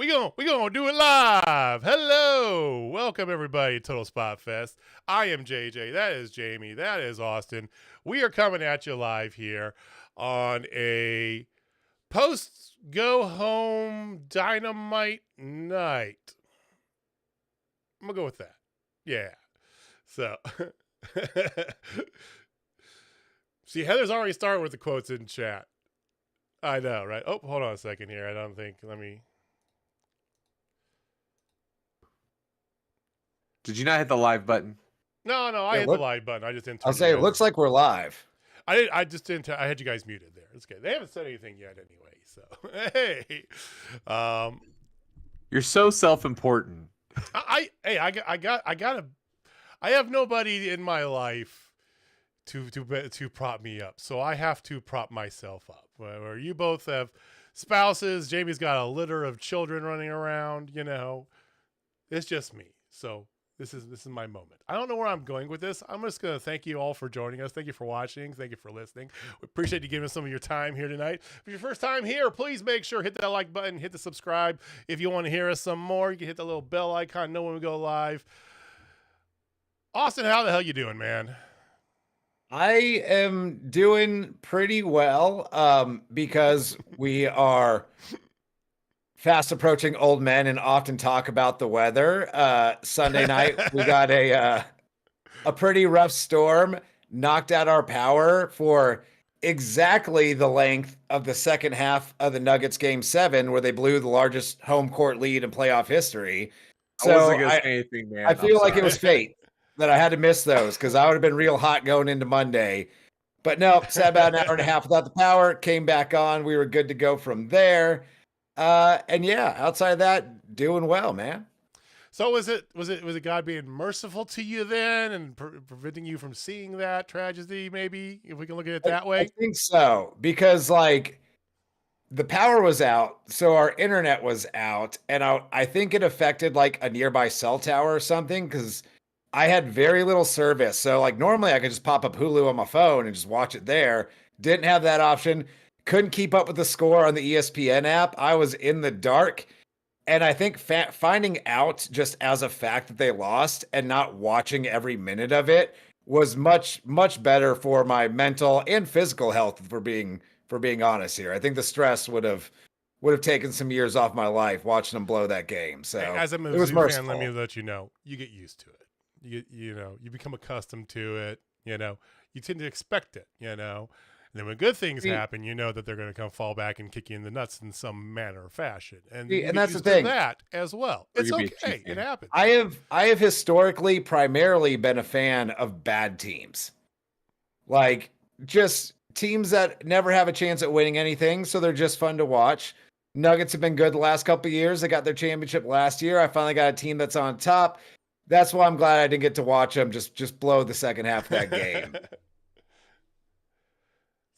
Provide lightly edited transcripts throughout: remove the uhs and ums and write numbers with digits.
We gonna do it live. Hello, welcome everybody to Total Spotfest. I am JJ. That is Jamie. That is Austin. We are coming at you live here on a post go home Dynamite night. I'm gonna go with that. Yeah. So, see, Heather's already started with the quotes in chat. I know, right? Oh, hold on a second here. I don't think. Let me. Did you not hit the live button? No, I hit the live button. I just didn't. I'll say it looks like we're live. I just didn't. I had you guys muted there. It's okay. They haven't said anything yet, anyway. So hey, you're so self-important. I have nobody in my life to prop me up, so I have to prop myself up. Where you both have spouses, Jamie's got a litter of children running around. You know, it's just me. So. This is my moment. I don't know where I'm going with this. I'm just going to thank you all for joining us. Thank you for watching. Thank you for listening. We appreciate you giving us some of your time here tonight. If it's your first time here, please make sure hit that like button, hit the subscribe. If you want to hear us some more, you can hit the little bell icon, know when we go live. Austin, how the hell you doing, man? I am doing pretty well because we are fast approaching old men and often talk about the weather. Sunday night, we got a pretty rough storm, knocked out our power for exactly the length of the second half of the Nuggets game 7, where they blew the largest home court lead in playoff history. So I feel like it was fate that I had to miss those because I would have been real hot going into Monday. But no, sat about an hour and a half without the power, came back on. We were good to go from there. And yeah, outside of that, doing well, man. So was it God being merciful to you then and preventing you from seeing that tragedy? Maybe if we can look at it that way. I think so, because like the power was out, so our internet was out, and I think it affected like a nearby cell tower or something because I had very little service. So like normally I could just pop up Hulu on my phone and just watch it there. Didn't have that option. Couldn't keep up with the score on the ESPN app. I was in the dark. And I think finding out just as a fact that they lost and not watching every minute of it was much, much better for my mental and physical health, for being honest here. I think the stress would have taken some years off my life watching them blow that game. So as a Mizzou fan, let me let you know, you get used to it. You become accustomed to it. You tend to expect it, And then when good things happen, you know that they're going to come fall back and kick you in the nuts in some manner or fashion. And that's the thing. That as well. It's okay. It happens. I have historically primarily been a fan of bad teams. Like just teams that never have a chance at winning anything, so they're just fun to watch. Nuggets have been good the last couple of years. They got their championship last year. I finally got a team that's on top. That's why I'm glad I didn't get to watch them just blow the second half of that game.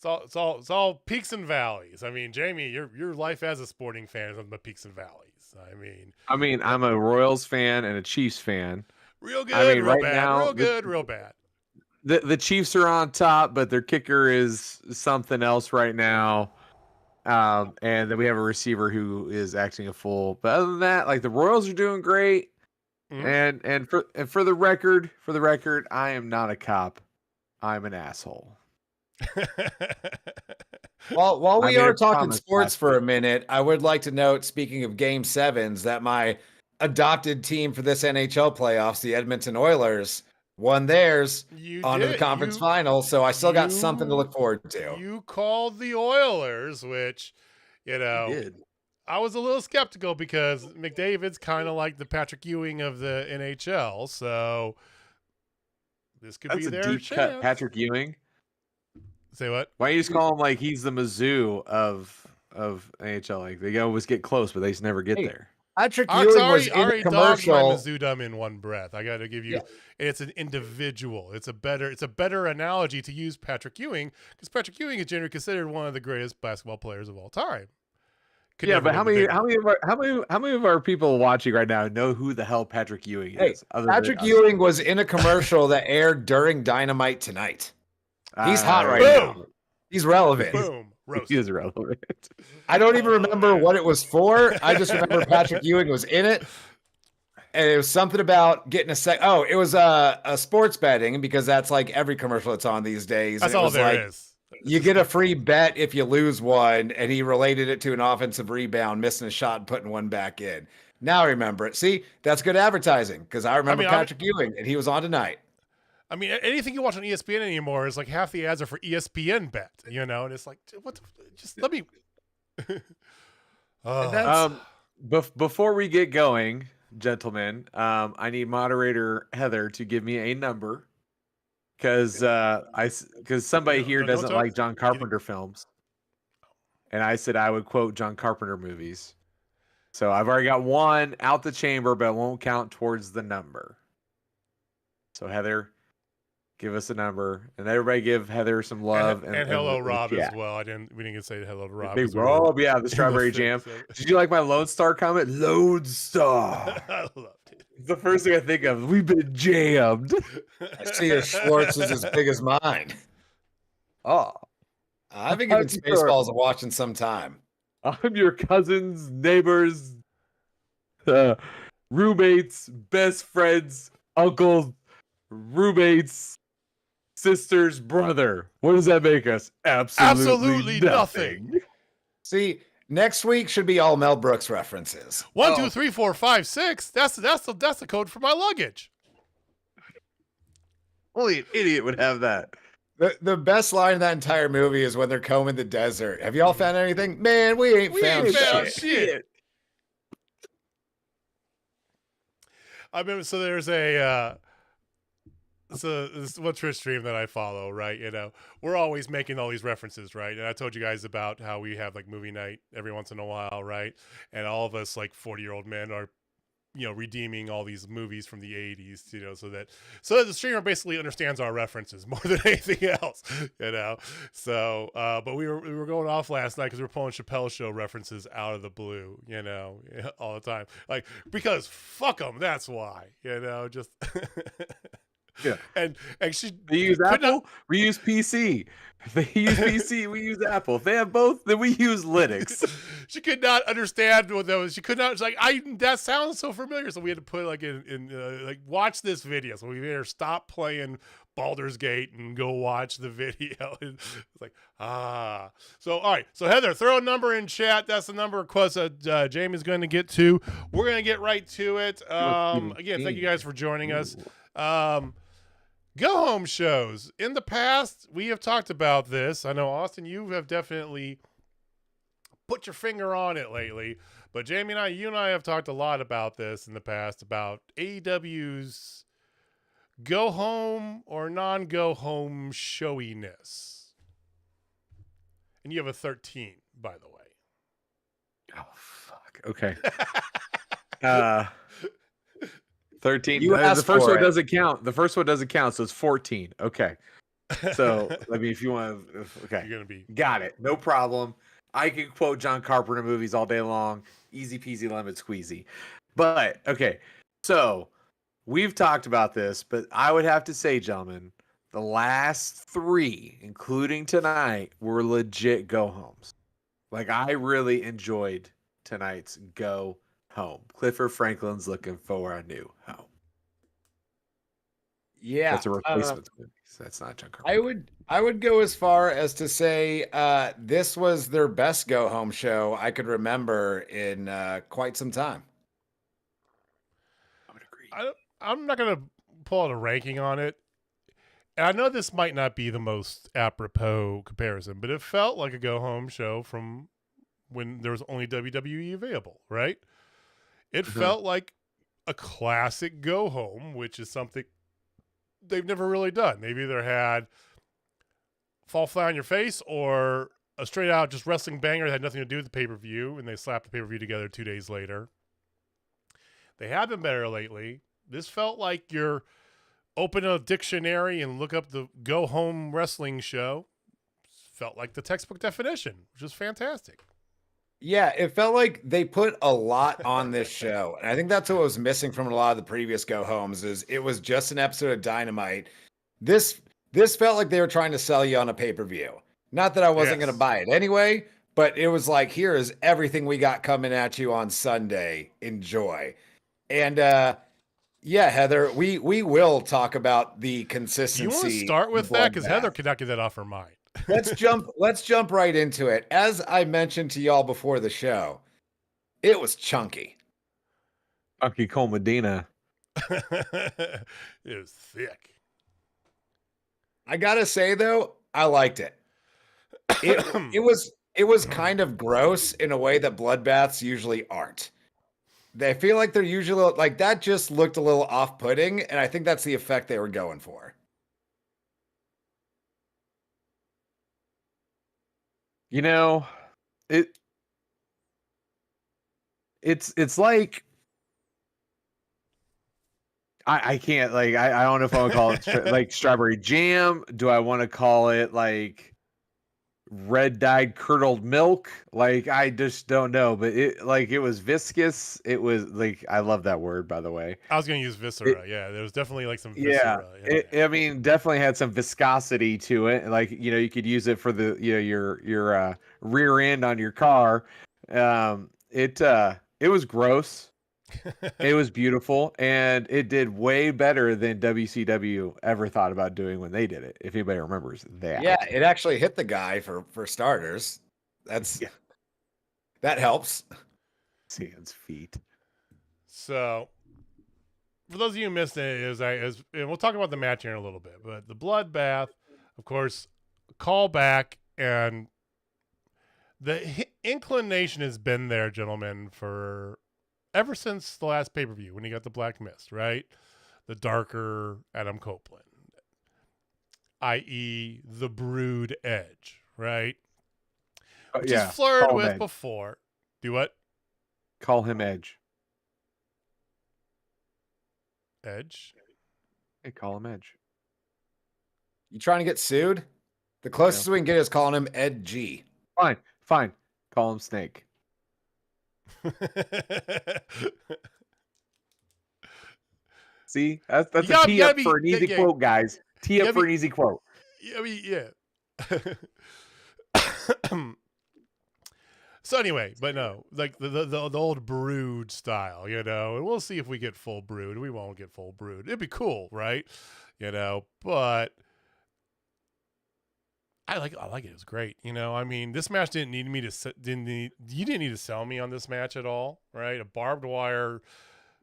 It's all peaks and valleys. I mean, Jamie, your life as a sporting fan is on the peaks and valleys. I mean, I'm a Royals fan and a Chiefs fan. Real good, real bad. Real good, real bad. The Chiefs are on top, but their kicker is something else right now. And then we have a receiver who is acting a fool. But other than that, like the Royals are doing great. Mm-hmm. And for the record, I am not a cop. I'm an asshole. While we are talking sports for a minute, I would like to note, speaking of Game 7s, that my adopted team for this NHL playoffs, the Edmonton Oilers, won theirs onto the conference final, so I still got something to look forward to. You called the Oilers, which, I was a little skeptical because McDavid's kind of like the Patrick Ewing of the NHL, so this could be their chance. That's a deep cut, Patrick Ewing. Say what? Why don't you just call him like he's the Mizzou of NHL? Like they always get close, but they just never get there. Patrick Ewing was in a commercial. My Mizzou in one breath. I got to give you. It's an individual. It's a better analogy to use Patrick Ewing because Patrick Ewing is generally considered one of the greatest basketball players of all time. But how many of our people watching right now know who the hell Patrick Ewing is? Patrick Ewing was in a commercial that aired during Dynamite tonight. He's hot right now. He's relevant. Boom. Roast. He is relevant. I don't even remember what it was for. I just remember Patrick Ewing was in it. And it was something about getting a sec. Oh, it was a sports betting, because that's like every commercial that's on these days. That's And it all was there like, is. you get a free bet if you lose one. And he related it to an offensive rebound, missing a shot and putting one back in. Now I remember it. See, that's good advertising, because I remember Patrick Ewing, and he was on tonight. I mean, anything you watch on ESPN anymore is like half the ads are for ESPN Bet, and it's like, what? Just let me. Before we get going, gentlemen, I need moderator Heather to give me a number, because somebody here doesn't like John Carpenter films, and I said I would quote John Carpenter movies. So I've already got one out the chamber, but it won't count towards the number. So Heather, give us a number, and everybody give Heather some love and hello Rob as well. We didn't get to say hello to Rob. Big Rob, yeah, the strawberry jam. Did you like my Lone Star comment? Lone Star. I loved it. It's the first thing I think of. We've been jammed. I see your Schwartz is as big as mine. Oh, I've been giving Spaceballs a watch in some time. I'm your cousin's, neighbors, roommates, best friends, uncles, roommates, sister's brother. What does that make us? Absolutely nothing. See, next week should be all Mel Brooks references. 1, 2, 3, 4, 5, 6. That's the code for my luggage. Only an idiot would have that. The best line in that entire movie is when they're combing the desert. Have y'all found anything? Man, we ain't found shit. I remember, so there's this is one Twitch stream that I follow, right? We're always making all these references, right? And I told you guys about how we have like movie night every once in a while, right? And all of us like 40-year-old men are, redeeming all these movies from the 80s, so that the streamer basically understands our references more than anything else, So, but we were going off last night because we were pulling Chappelle Show references out of the blue, all the time, like, because fuck them, that's why, just. Yeah, and they use Apple. We use PC. If they use PC, we use Apple. If they have both, then we use Linux. She could not understand what that was. She could not. She's like, that sounds so familiar. So we had to put like like watch this video. So we made her stop playing Baldur's Gate and go watch the video. It's like So all right. So Heather, throw a number in chat. That's the number of quotes that Jamie's going to get to. We're going to get right to it. Again, thank you guys for joining us. Go home shows. In the past, we have talked about this. I know, Austin, you have definitely put your finger on it lately. But Jamie and you and I have talked a lot about this in the past, about AEW's go home or non-go home showiness. And you have a 13, by the way. Oh, fuck. Okay. 13. The first one doesn't count. The first one doesn't count, so it's 14. Okay. So, I mean, if you want to, okay. You're gonna be got it. No problem. I can quote John Carpenter movies all day long. Easy peasy lemon squeezy. But, okay. So, we've talked about this, but I would have to say, gentlemen, the last 3, including tonight, were legit go homes. Like, I really enjoyed tonight's go home. Clifford Franklin's looking for a new home. Yeah, that's a replacement movie. So that's not John Carpenter. I would go as far as to say this was their best go home show I could remember in quite some time. I would agree. I'm not gonna pull out a ranking on it. And I know this might not be the most apropos comparison, but it felt like a go home show from when there was only WWE available, right? It felt like a classic go home, which is something they've never really done. They've either had fall flat on your face or a straight out just wrestling banger that had nothing to do with the pay-per-view, and they slapped the pay-per-view together 2 days later. They have been better lately. This felt like you're open a dictionary and look up the go home wrestling show. Felt like the textbook definition, which is fantastic. Yeah, it felt like they put a lot on this show. And I think that's what was missing from a lot of the previous go-homes is it was just an episode of Dynamite. This felt like they were trying to sell you on a pay-per-view. Not that I wasn't Yes. going to buy it anyway, but it was like, here is everything we got coming at you on Sunday. Enjoy. And yeah, Heather, we will talk about the Do consistency. you want to start with that? Because Heather could not get that off her mind. Let's jump right into it. As I mentioned to y'all before the show, it was chunky. Chunky Cole Medina. It was thick. I gotta say though, I liked it. It was kind of gross in a way that bloodbaths usually aren't. They feel like they're usually like that. Just looked a little off-putting, and I think that's the effect they were going for. You know, it's like I can't like I don't know if I want to call it like strawberry jam. Do I want to call it like red dyed curdled milk? Like I just don't know. But it was viscous. It was like I love that word, by the way. I was gonna use viscera. Yeah, there was definitely like some viscera. I mean, definitely had some viscosity to it. Like you could use it for the your rear end on your car. It was gross. It was beautiful, and it did way better than WCW ever thought about doing when they did it. If anybody remembers that. Yeah, it actually hit the guy for starters. That helps. Hands, feet. So, for those of you who missed it, and we'll talk about the match here in a little bit, but the bloodbath, of course, callback, and the inclination has been there, gentlemen, for ever since the last pay-per-view when he got the Black Mist, right? The darker Adam Copeland, i.e. the Brood Edge, right? Which is flirted with before. Do what? Call him Edge. Edge? Hey, call him Edge. You trying to get sued? The closest we can get is calling him Ed G. Fine. Call him Snake. See, that's a tee up for an easy quote, guys. Tee up for an easy quote. I mean, yeah. So anyway, but no, like the old Brood style, and we'll see if we get full Brood. We won't get full Brood. It'd be cool, right? But I like it. It was great. I mean, this match you didn't need to sell me on this match at all, right? A barbed wire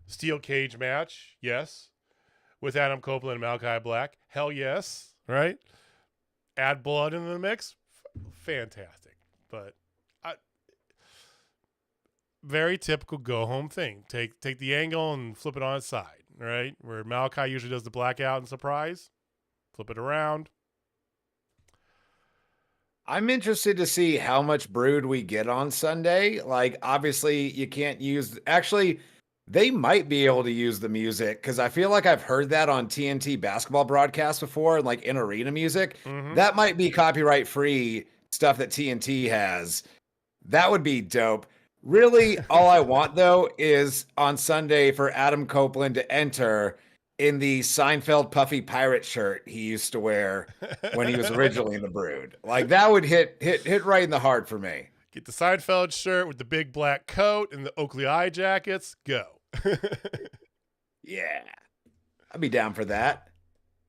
steel cage match, yes. With Adam Copeland and Malakai Black, hell yes, right? Add blood into the mix, fantastic. But very typical go home thing. Take the angle and flip it on its side, right? Where Malakai usually does the blackout and surprise, flip it around. I'm interested to see how much Brood we get on Sunday. Like, obviously, you can't use. Actually, they might be able to use the music because I feel like I've heard that on TNT basketball broadcasts before, like in arena music. Mm-hmm. That might be copyright free stuff that TNT has. That would be dope. Really, all I want, though, is on Sunday for Adam Copeland to enter in the Seinfeld puffy pirate shirt he used to wear when he was originally in the Brood. Like, that would hit right in the heart for me. Get the Seinfeld shirt with the big black coat and the Oakley eye jackets. Go. Yeah. I'd be down for that.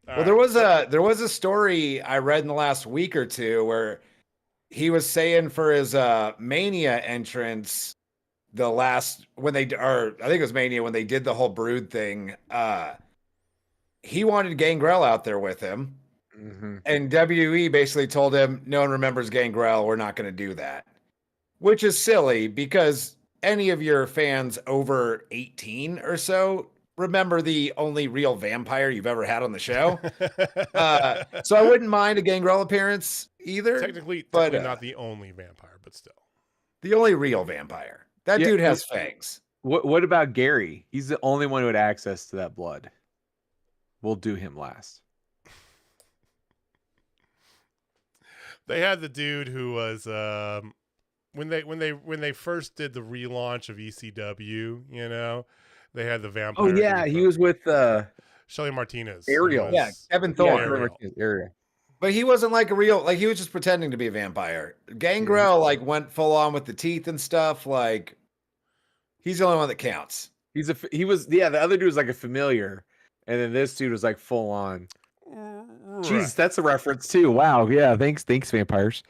All well, right. there was a story I read in the last week or two where he was saying for his Mania entrance, I think it was Mania when they did the whole Brood thing, he wanted Gangrel out there with him. Mm-hmm. And WWE basically told him, no one remembers Gangrel. We're not going to do that. Which is silly because any of your fans over 18 or so remember the only real vampire you've ever had on the show. So I wouldn't mind a Gangrel appearance either. Technically not the only vampire, but still. The only real vampire. That dude has fangs. What about Gary? He's the only one who had access to that blood. We'll do him last. They had the dude who was when they first did the relaunch of ECW, they had the vampire. Oh yeah, he was with Shelly Martinez. Ariel. Yeah, Kevin Thorne. Ariel. Ariel. But he wasn't like a real, like he was just pretending to be a vampire. Gangrel like went full on with the teeth and stuff. Like he's the only one that counts. The other dude was like a familiar, and then this dude was like full on. Right. Jesus, that's a reference too. Wow, yeah, thanks, vampires.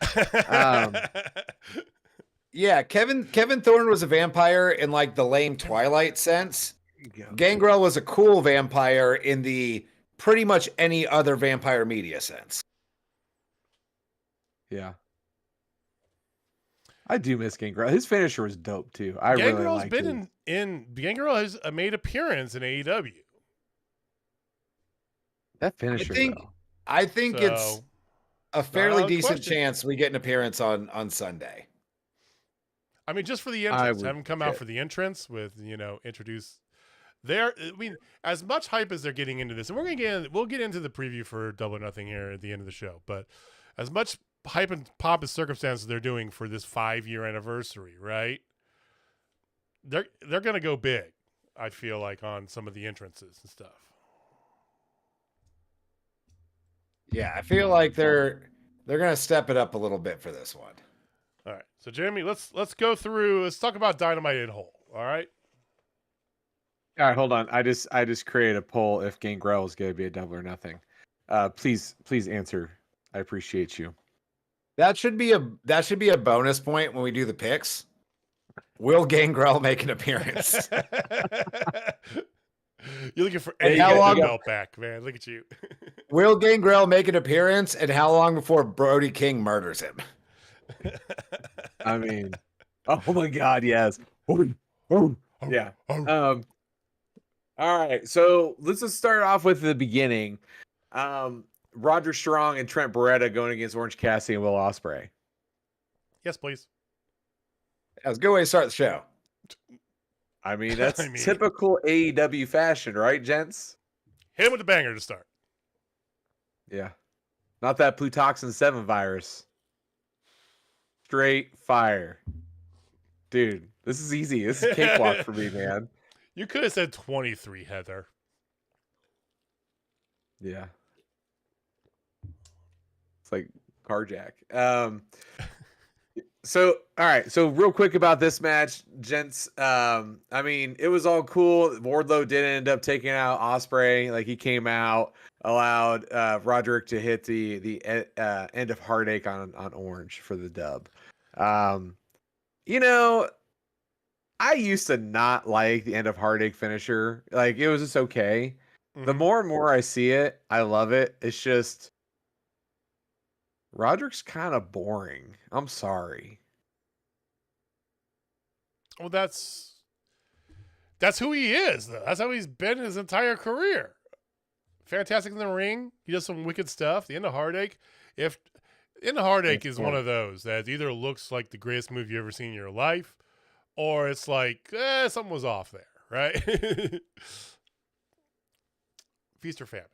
Yeah, Kevin Thorne was a vampire in like the lame Twilight sense. Gangrel was a cool vampire in the pretty much any other vampire media sense. Yeah. I do miss Gangrel. His finisher was dope too. I really liked been Gangrel has made appearance in AEW. That finisher. I think it's a fairly decent question. chance we get an appearance on Sunday. I mean, just for the entrance, have him come out for the entrance with, introduce there. I mean, as much hype as they're getting into this, and we'll get into the preview for Double or Nothing here at the end of the show, but as much hype and pop as circumstances they're doing for this 5-year anniversary, right? They're going to go big, I feel like, on some of the entrances and stuff. Yeah, I feel like they're going to step it up a little bit for this one. All right, so Jeremy, let's go through. Let's talk about Dynamite in whole. All right. All right, hold on. I just created a poll if Gangrel is going to be a Double or Nothing. Please answer. I appreciate you. That should be a bonus point when we do the picks. Will Gangrel make an appearance? You're looking for any belt back, man. Look at you. Will Gangrel make an appearance, and how long before Brody King murders him? I mean, oh my God, yes. Yeah. All right, so let's just start off with the beginning. Roger Strong and Trent Beretta going against Orange Cassidy and Will Ospreay. Yes, please. That was a good way to start the show. I mean, that's typical AEW fashion, right, gents? Hit him with the banger to start. Yeah. Not that Plutoxin 7 virus. Straight fire. Dude, this is easy. This is cakewalk for me, man. You could have said 23, Heather. Yeah. It's like carjack. So, all right. So real quick about this match, gents. I mean, it was all cool. Wardlow did end up taking out Ospreay. Like, he came out, allowed Roderick to hit the end of Heartache on Orange for the dub. I used to not like the end of Heartache finisher. Like, it was just okay. Mm-hmm. The more and more I see it, I love it. It's just Roderick's kind of boring. I'm sorry. Well, that's who he is, though. That's how he's been his entire career. Fantastic in the ring. He does some wicked stuff. The end of Heartache. Is one of those that either looks like the greatest move you've ever seen in your life, or it's like, something was off there, right? Feast or famine.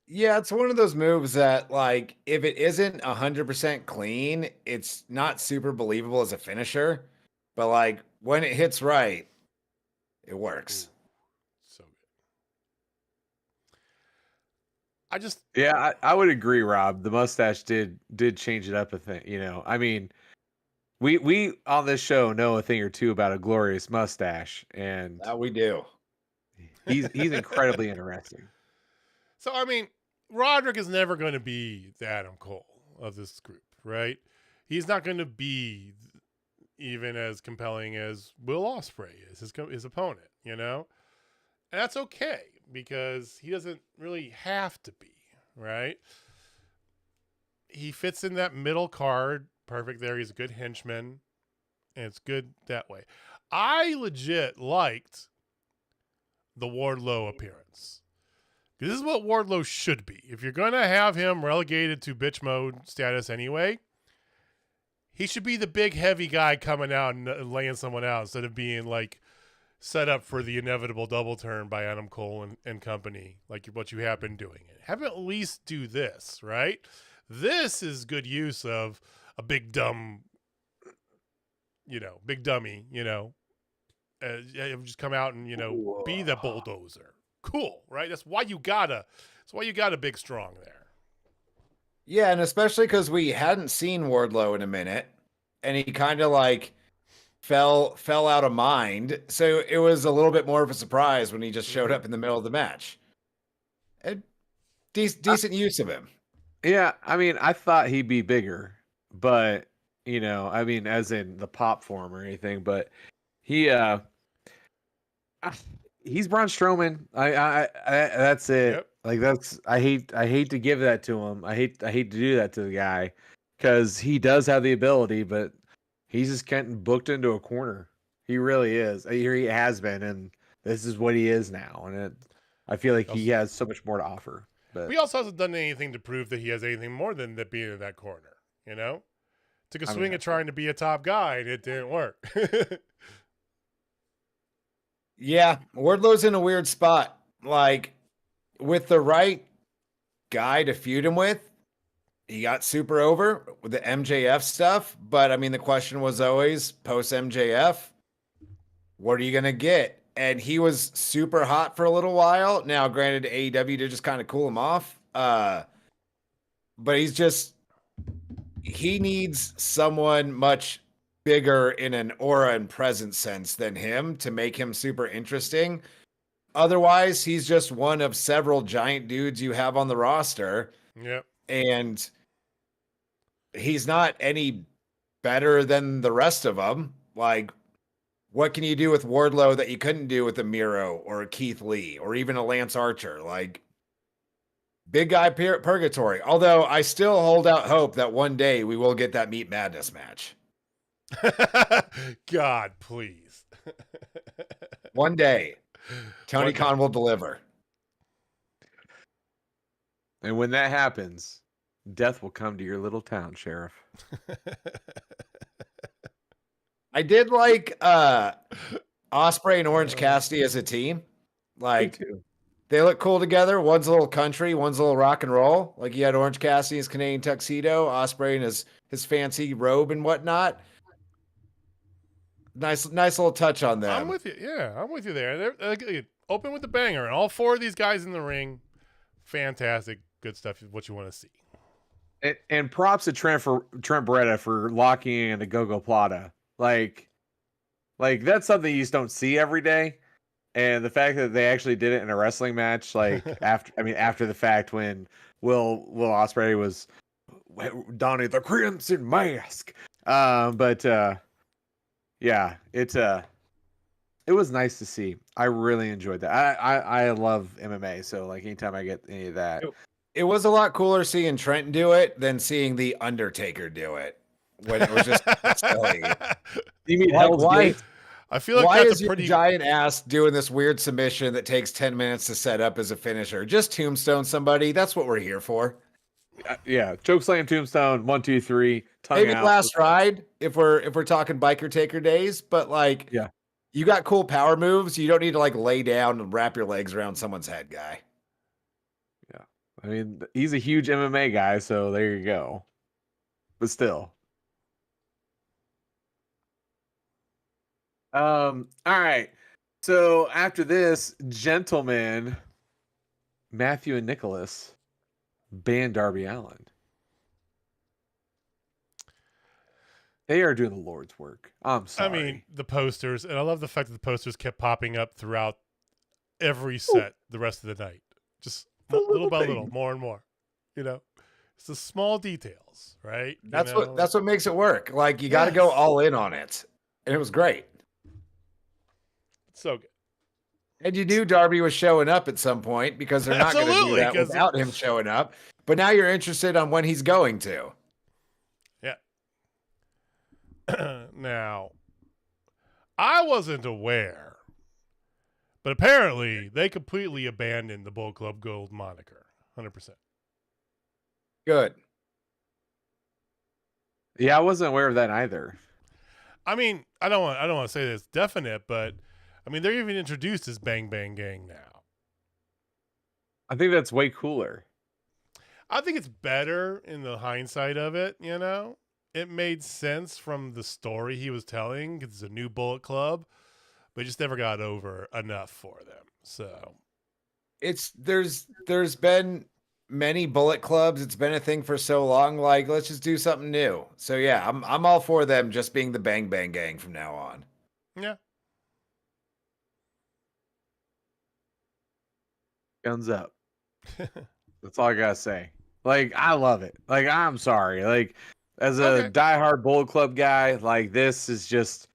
Yeah, it's one of those moves that, like, if it isn't 100% clean, it's not super believable as a finisher. But, like, when it hits right, it works. Ooh, so good. I would agree, Rob. The mustache did change it up a thing. I mean, we on this show know a thing or two about a glorious mustache, and we do. He's incredibly interesting. So, I mean, Roderick is never going to be the Adam Cole of this group, right? He's not going to be even as compelling as Will Ospreay is, his opponent, And that's okay, because he doesn't really have to be, right? He fits in that middle card perfect there. He's a good henchman, and it's good that way. I legit liked the Wardlow appearance. This is what Wardlow should be. If you're going to have him relegated to bitch mode status anyway, he should be the big heavy guy coming out and laying someone out instead of being like set up for the inevitable double turn by Adam Cole and company, like what you have been doing. Have him at least do this, right? This is good use of a big dumb, big dummy, just come out and, be the bulldozer. Cool, right? That's why you got a big strong there. Yeah, and especially because we hadn't seen Wardlow in a minute, and he kind of like fell out of mind. So it was a little bit more of a surprise when he just showed up in the middle of the match. And decent use of him. Yeah, I mean, I thought he'd be bigger, but I mean, as in the pop form or anything, but he he's Braun Strowman. I that's it. Yep. Like I hate to give that to him. I hate to do that to the guy because he does have the ability, but he's just getting booked into a corner. He really is. He has been, and this is what he is now. And I feel like he has so much more to offer. But he also hasn't done anything to prove that he has anything more than that being in that corner. Took a swing at trying to be a top guy, and it didn't work. Yeah, Wardlow's in a weird spot. Like, with the right guy to feud him with, he got super over with the MJF stuff. But I mean, the question was always post MJF, what are you going to get? And he was super hot for a little while. Now, granted, AEW did just kind of cool him off. But he needs someone much bigger in an aura and presence sense than him to make him super interesting. Otherwise, he's just one of several giant dudes you have on the roster. Yep. And he's not any better than the rest of them. Like, what can you do with Wardlow that you couldn't do with a Miro or a Keith Lee or even a Lance Archer? Like, big guy purgatory. Although I still hold out hope that one day we will get that Meat Madness match. God, please. One day, Tony Khan will deliver. And when that happens, death will come to your little town, Sheriff. I did like Ospreay and Orange Cassidy as a team. Like, they look cool together. One's a little country, one's a little rock and roll. Like, you had Orange Cassidy in his Canadian tuxedo, Ospreay in his fancy robe and whatnot. Nice little touch on them. I'm with you. Yeah, I'm with you there. They're open with the banger, and all four of these guys in the ring, fantastic, good stuff. What you want to see. And props to Trent Beretta for locking in a Go-Go Plata. Like that's something you just don't see every day. And the fact that they actually did it in a wrestling match, like after the fact when Will Ospreay was donning the Crimson Mask. Yeah, it was nice to see. I really enjoyed that. I love MMA, so like anytime I get any of that. It was a lot cooler seeing Trent do it than seeing The Undertaker do it. When it was just silly. You mean Hell's Gate? I feel like why that's is a pretty your giant ass doing this weird submission that takes 10 minutes to set up as a finisher? Just tombstone somebody. That's what we're here for. Yeah, chokeslam, tombstone, 1, 2, 3. Maybe last ride if we're talking biker taker days, but like, yeah, you got cool power moves. You don't need to like lay down and wrap your legs around someone's head, guy. Yeah, I mean he's a huge MMA guy, so there you go. But still. All right. So after this, gentlemen, Matthew and Nicholas ban Darby Allin. They are doing the Lord's work. I'm sorry. I mean, the posters, and I love the fact that the posters kept popping up throughout every set the rest of the night. Just little by little, more and more. It's the small details, right? That's what makes it work. Like, you got to go all in on it. And it was great. So good. And you knew Darby was showing up at some point because they're not going to do that without him showing up. But now you're interested on when he's going to. Yeah. Now, I wasn't aware, but apparently they completely abandoned the Bullet Club Gold moniker. 100%. Good. Yeah, I wasn't aware of that either. I mean, I don't want to say that it's definite, but I mean, they're even introduced as Bang Bang Gang now. I think that's way cooler. I think it's better in the hindsight of it, It made sense from the story he was telling because it's a new Bullet Club, but it just never got over enough for them. So there's been many Bullet Clubs. It's been a thing for so long. Like, let's just do something new. So yeah, I'm all for them just being the Bang Bang Gang from now on. Yeah. Guns up. That's all I gotta say. Like, I love it. Like, I'm sorry. Like, as a diehard Bullet Club guy, like, this is just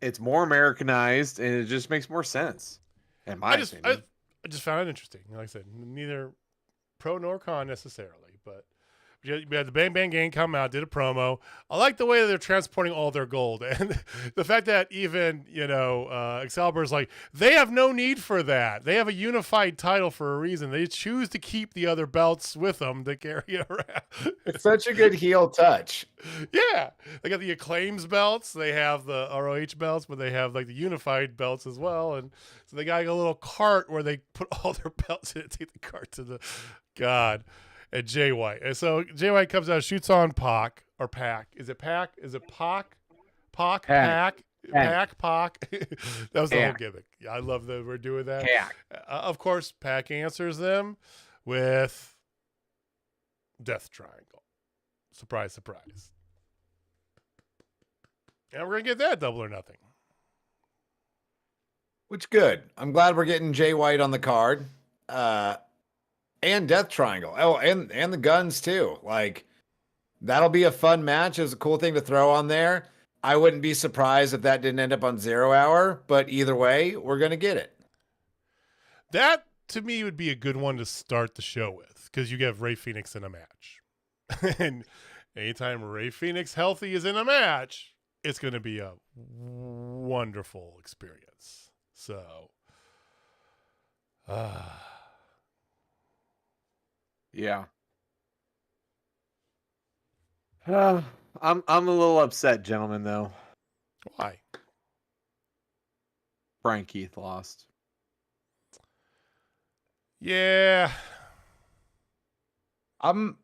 it's more Americanized and it just makes more sense. In my opinion. I just found it interesting. Like I said, neither pro nor con necessarily, but we had the Bang Bang Gang come out, did a promo. I like the way that they're transporting all their gold, and the fact that even Excalibur's like, they have no need for that. They have a unified title for a reason. They choose to keep the other belts with them to carry around. It's such a good heel touch. Yeah, they got the Acclaims belts. They have the ROH belts, but they have like the unified belts as well. And so they got like a little cart where they put all their belts in and take the cart to the God. And Jay White. And so Jay White comes out, shoots on Pac or Pac. Is it Pac? Is it Pac? Pac? Pac? Pac? Pac? That was the whole gimmick. Yeah, I love that we're doing that. Of course, Pac answers them with Death Triangle. Surprise, surprise. And we're going to get that Double or Nothing. Which good. I'm glad we're getting Jay White on the card. And Death Triangle. Oh, and the Guns too. Like, that'll be a fun match. It's a cool thing to throw on there. I wouldn't be surprised if that didn't end up on 0 Hour, but either way, we're going to get it. That, to me, would be a good one to start the show with, because you get Ray Phoenix in a match. And anytime Ray Phoenix healthy is in a match, it's going to be a wonderful experience. So, yeah. I'm a little upset, gentlemen, though. Why? Brian Keith lost. Yeah. I'm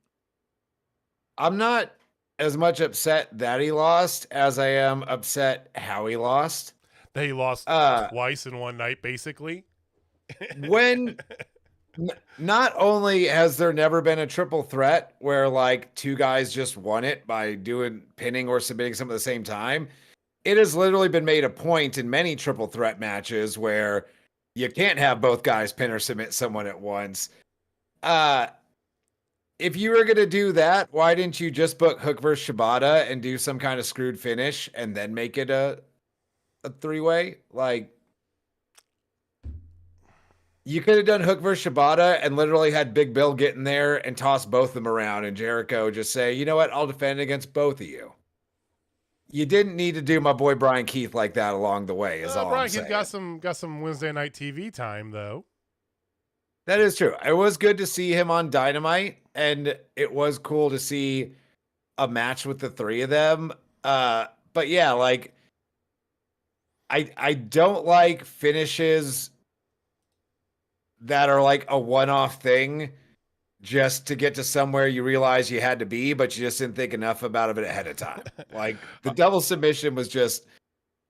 not as much upset that he lost as I am upset how he lost. That he lost twice in one night, basically. When not only has there never been a triple threat where like two guys just won it by doing pinning or submitting some at the same time, it has literally been made a point in many triple threat matches where you can't have both guys pin or submit someone at once. If you were going to do that, why didn't you just book Hook versus Shibata and do some kind of screwed finish and then make it a three-way? Like, you could have done Hook versus Shibata and literally had Big Bill get in there and toss both of them around and Jericho just say, you know what, I'll defend against both of you. You didn't need to do my boy Brian Keith like that along the way, is all Brian I'm saying. Keith got some Wednesday night TV time, though. That is true. It was good to see him on Dynamite, and it was cool to see a match with the three of them. But yeah, like, I don't like finishes that are like a one-off thing just to get to somewhere you realize you had to be, but you just didn't think enough about it ahead of time. Like, the double submission was just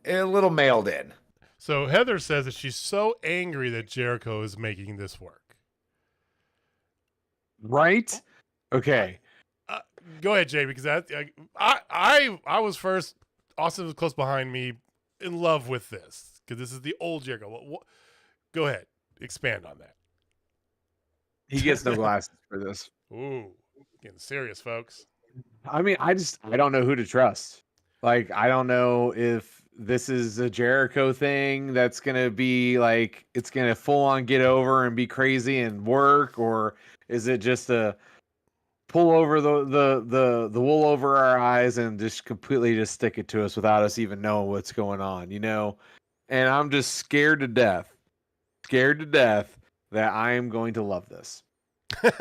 a little mailed in. So Heather says that she's so angry that Jericho is making this work. Right? Okay. Go ahead, Jay, because I was first. Austin was close behind me, in love with this because this is the old Jericho. Go ahead, expand on that. He gets no glasses for this. Ooh, getting serious, folks. I mean, I don't know who to trust. Like, I don't know if this is a Jericho thing that's gonna be like it's gonna full on get over and be crazy and work, or is it just a pull over the wool over our eyes and just completely just stick it to us without us even knowing what's going on, you know? And I'm just scared to death that I am going to love this.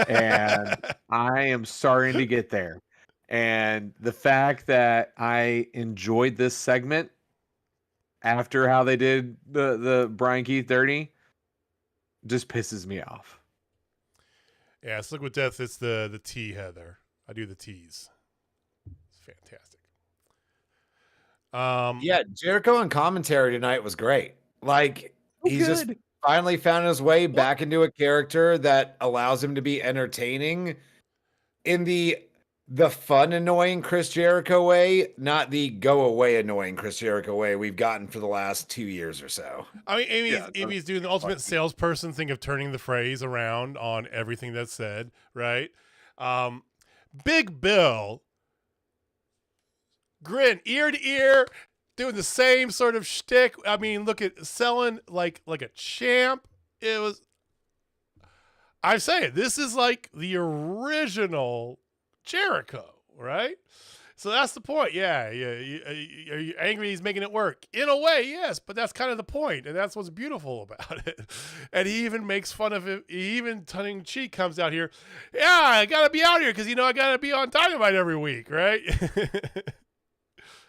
And I am starting to get there. And the fact that I enjoyed this segment after how they did the Brian Keith dirty just pisses me off. Yeah, it's Liquid Death. It's the T, Heather. I do the T's. It's fantastic. Yeah, Jericho on commentary tonight was great. Like, he's just finally found his way back into a character that allows him to be entertaining in the fun, annoying Chris Jericho way, not the go away annoying Chris Jericho way we've gotten for the last 2 years or so. I mean, if he's doing the ultimate salesperson thing of turning the phrase around on everything that's said, right? Big Bill, grin ear to ear, doing the same sort of shtick. I mean, look at selling like a champ. It was. I say it. This is like the original Jericho, right? So that's the point. Yeah. Are you angry he's making it work? In a way, yes, but that's kind of the point, and that's what's beautiful about it. And he even makes fun of it. He even tongue-in-cheek comes out here. Yeah, I got to be out here because, I got to be on Dynamite every week, right?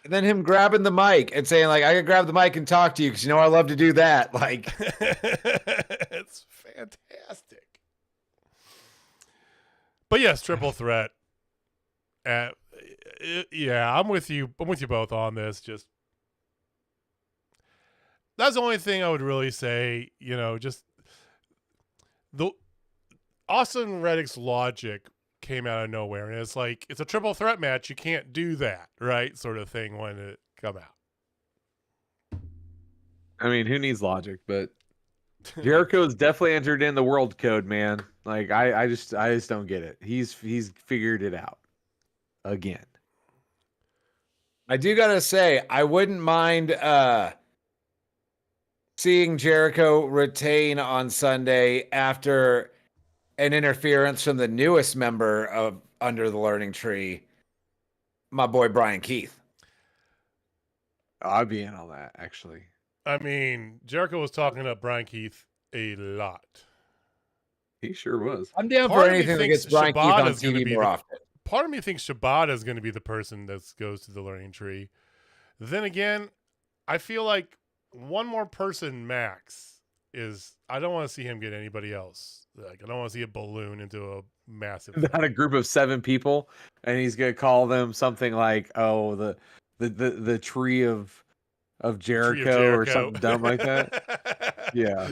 And then him grabbing the mic and saying, like, I can grab the mic and talk to you because, I love to do that. Like, it's fantastic. But yes, triple threat. Yeah, I'm with you. I'm with you both on this. Just that's the only thing I would really say. Just the Austin Reddick's logic came out of nowhere, and it's like it's a triple threat match. You can't do that, right? Sort of thing when it come out. I mean, who needs logic? But Jericho's definitely entered in the world code, man. Like I just don't get it. He's figured it out again. I do gotta say, I wouldn't mind seeing Jericho retain on Sunday after an interference from the newest member of Under the Learning Tree, my boy Brian Keith. I'd be in on that, actually. I mean, Jericho was talking up Brian Keith a lot. He sure was. I'm down for anything that gets Brian Keith on TV more often. Part of me thinks Shibata is going to be the person that goes to the Learning Tree. Then again, I feel like one more person max is. I don't want to see him get anybody else. Like I don't want to see a balloon into a massive. Not a group of 7 people, and he's gonna call them something like, "Oh, the tree of Jericho or something dumb like that." Yeah.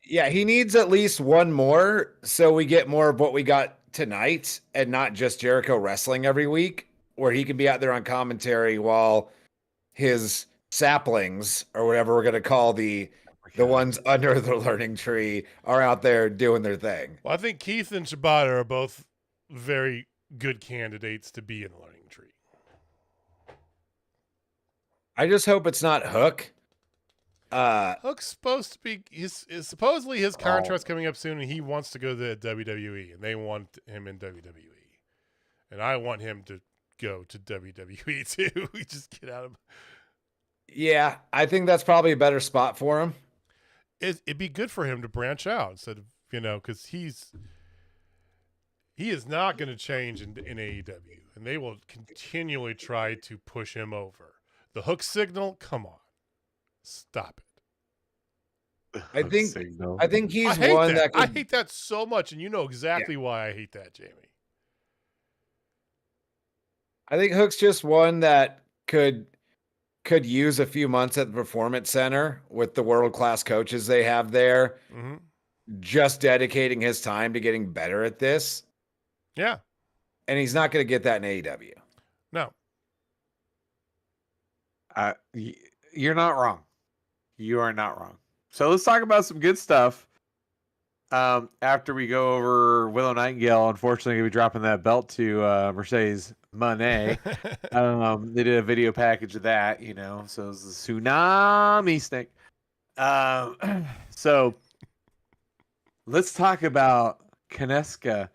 Yeah, he needs at least one more so we get more of what we got tonight and not just Jericho wrestling every week, where he can be out there on commentary while his saplings, or whatever we're going to call the ones under the Learning Tree, are out there doing their thing. Well, I think Keith and Shibata are both very good candidates to be in the Learning Tree. I just hope it's not Hook. Hook's supposed to be. Supposedly his contract's coming up soon, and he wants to go to the WWE, and they want him in WWE, and I want him to go to WWE too. We just get out of. Yeah, I think that's probably a better spot for him. It'd be good for him to branch out instead of because he is not going to change in AEW, and they will continually try to push him over. The Hook signal, come on, stop it. I think he's one that I hate that so much, and you know exactly why I hate that, Jamie. I think Hook's just one that could use a few months at the Performance Center with the world-class coaches they have there, just dedicating his time to getting better at this. Yeah. And he's not going to get that in AEW. No. You're not wrong. You are not wrong. So let's talk about some good stuff. After we go over Willow Nightingale, unfortunately, we're dropping that belt to Mercedes Moné. They did a video package of that, so it was the tsunami snake. So let's talk about Konosuke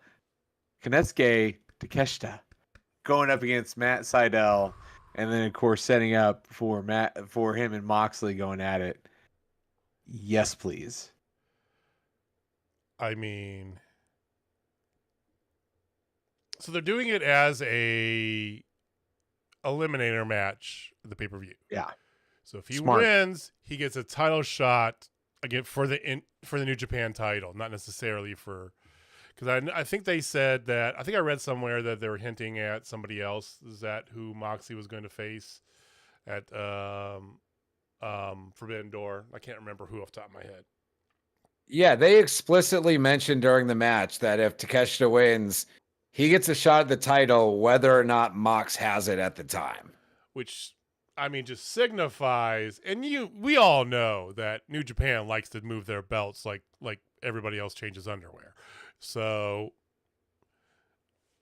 Takeshita going up against Matt Sydal, and then of course setting up for him and Moxley going at it. Yes, please. I mean, so they're doing it as a eliminator match, the pay-per-view. Yeah. So if he wins, he gets a title shot again for the New Japan title, not necessarily because I think they said that, I think I read somewhere that they were hinting at somebody else. Is that who Moxley was going to face at Forbidden Door? I can't remember who off the top of my head. Yeah, they explicitly mentioned during the match that if Takeshita wins, he gets a shot at the title, whether or not Mox has it at the time. Which, I mean, just signifies, and we all know that New Japan likes to move their belts like everybody else changes underwear. So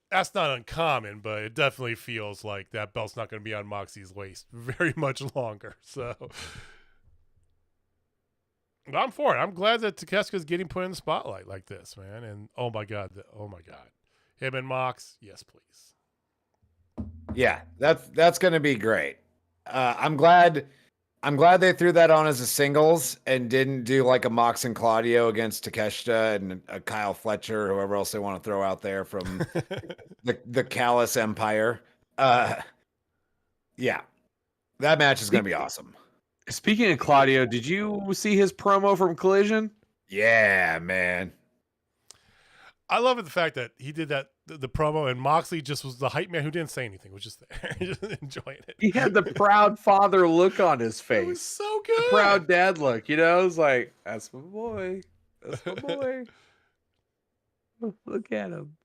that's not uncommon, but it definitely feels like that belt's not going to be on Moxie's waist very much longer. So but I'm for it. I'm glad that Takeshita's getting put in the spotlight like this, man. And oh my god, him and Mox, yes, please. Yeah, that's going to be great. I'm glad they threw that on as a singles and didn't do like a Mox and Claudio against Takeshita and a Kyle Fletcher, whoever else they want to throw out there from the Callous Empire. Yeah, that match is going to be awesome. Speaking of Claudio, did you see his promo from Collision? Yeah, man. I love it, the fact that he did that the promo and Moxley just was the hype man who didn't say anything, was just there, just enjoying it. He had the proud father look on his face. It was so good. The proud dad look, you know? It was like, that's my boy. That's my boy. Look at him.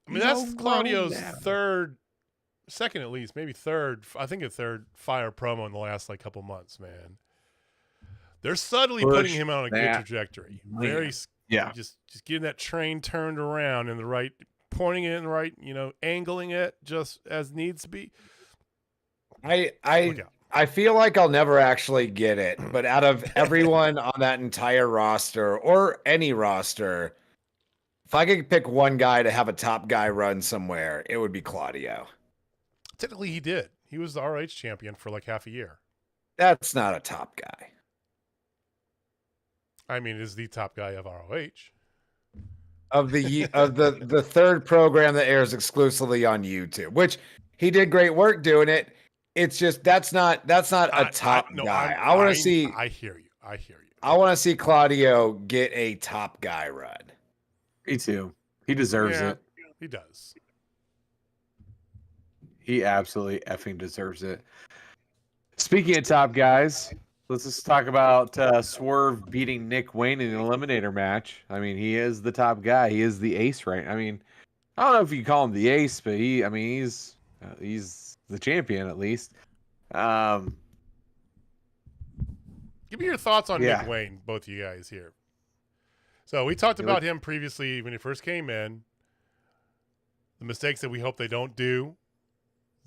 I mean, that's Claudio's second at least, maybe third. I think a third fire promo in the last like couple months, man. They're subtly putting him on a good trajectory. Very, just getting that train turned around in the right, pointing it in the right, angling it just as needs to be. I feel like I'll never actually get it, but out of everyone on that entire roster or any roster, if I could pick one guy to have a top guy run somewhere, it would be Claudio. Technically, he did. He was the ROH champion for like half a year. That's not a top guy. I mean, is the top guy of ROH. Of the third program that airs exclusively on YouTube, which he did great work doing it. It's just that's not a top guy. I want to see. I hear you. I want to see Claudio get a top guy run. Me too. He deserves it. He does. He absolutely effing deserves it. Speaking of top guys, let's just talk about Swerve beating Nick Wayne in the Eliminator match. I mean, he is the top guy. He is the ace, right? I mean, I don't know if you call him the ace, but he's the champion at least. Give me your thoughts on Nick Wayne, both of you guys here. So we talked about him previously when he first came in. The mistakes that we hope they don't do.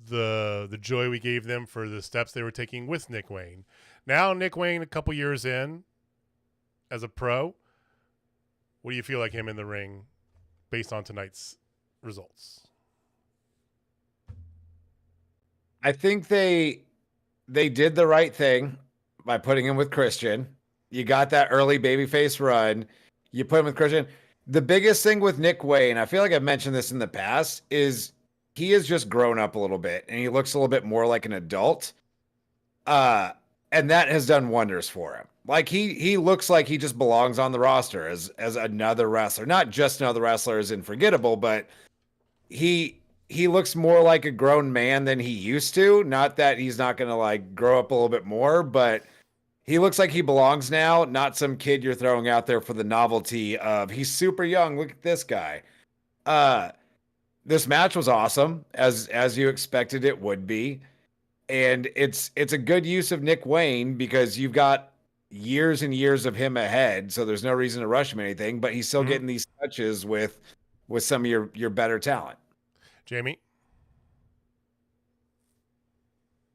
The joy we gave them for the steps they were taking with Nick Wayne. Now Nick Wayne, a couple years in as a pro, what do you feel like him in the ring based on tonight's results? I think they did the right thing by putting him with Christian. You got that early babyface run. You put him with Christian. The biggest thing with Nick Wayne, I feel like I've mentioned this in the past, is he has just grown up a little bit and he looks a little bit more like an adult. And that has done wonders for him. Like he looks like he just belongs on the roster as another wrestler, not just another wrestler as in forgettable, but he looks more like a grown man than he used to. Not that he's not going to like grow up a little bit more, but he looks like he belongs now. Not some kid you're throwing out there for the novelty of he's super young. Look at this guy. This match was awesome, as you expected it would be. And it's a good use of Nick Wayne because you've got years and years of him ahead, so there's no reason to rush him or anything, but he's still getting these touches with some of your better talent. Jamie?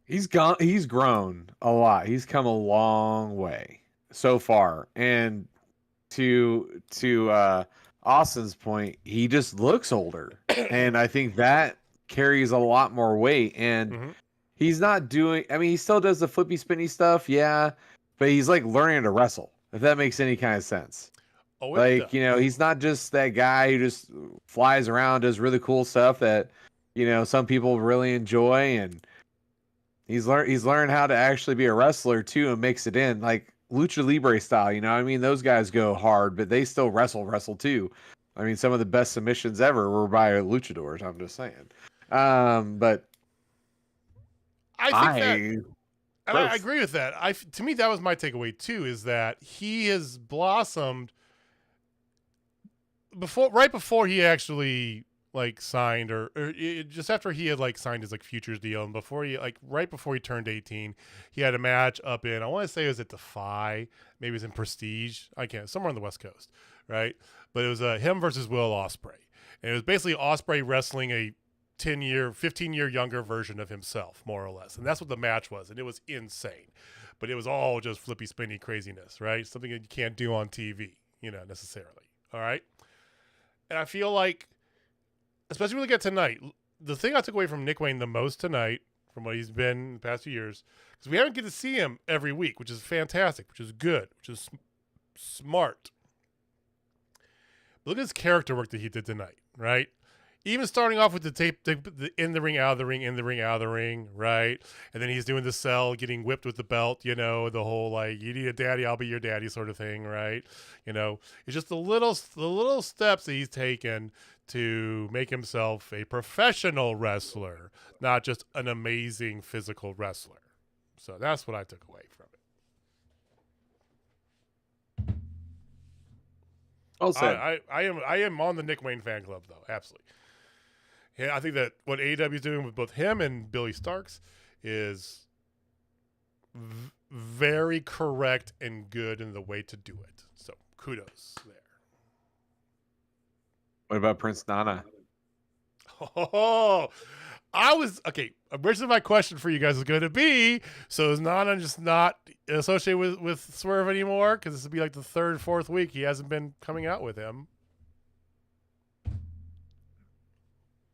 He's grown a lot. He's come a long way so far. And to Austin's point, he just looks older. And I think that carries a lot more weight. And he's not doing, I mean, he still does the flippy spinny stuff, yeah, but he's like learning to wrestle, if that makes any kind of sense. Oh, like, he's not just that guy who just flies around, does really cool stuff that, some people really enjoy. And he's learned how to actually be a wrestler too and mix it in, like Lucha Libre style, I mean, those guys go hard, but they still wrestle too. I mean, some of the best submissions ever were by luchadors, I'm just saying. But I think And I agree with that. To me, that was my takeaway too, is that he has blossomed right before he actually like signed just after he had like signed his like futures deal, and right before he turned 18, he had a match up in, I want to say it was at Defy, maybe it was in Prestige, somewhere on the West Coast, right? But it was him versus Will Ospreay, and it was basically Ospreay wrestling a 15-year younger version of himself, more or less. And that's what the match was. And it was insane. But it was all just flippy, spinny craziness, right? Something that you can't do on TV, necessarily. All right? And I feel like, especially when we get tonight, the thing I took away from Nick Wayne the most tonight, from what he's been in the past few years, is we haven't get to see him every week, which is fantastic, which is good, which is smart. But look at his character work that he did tonight, right? Even starting off with the in the ring, out of the ring, in the ring, out of the ring, right? And then he's doing the cell, getting whipped with the belt, the whole like, you need a daddy, I'll be your daddy sort of thing, right? It's just the little steps that he's taken to make himself a professional wrestler, not just an amazing physical wrestler. So that's what I took away from it. Well said. I am on the Nick Wayne fan club though, absolutely. Yeah, I think that what AEW is doing with both him and Billy Starks is very correct and good in the way to do it. So kudos there. What about Prince Nana? Oh, originally my question for you guys is going to be, so is Nana just not associated with Swerve anymore? Because this would be like the third, fourth week he hasn't been coming out with him.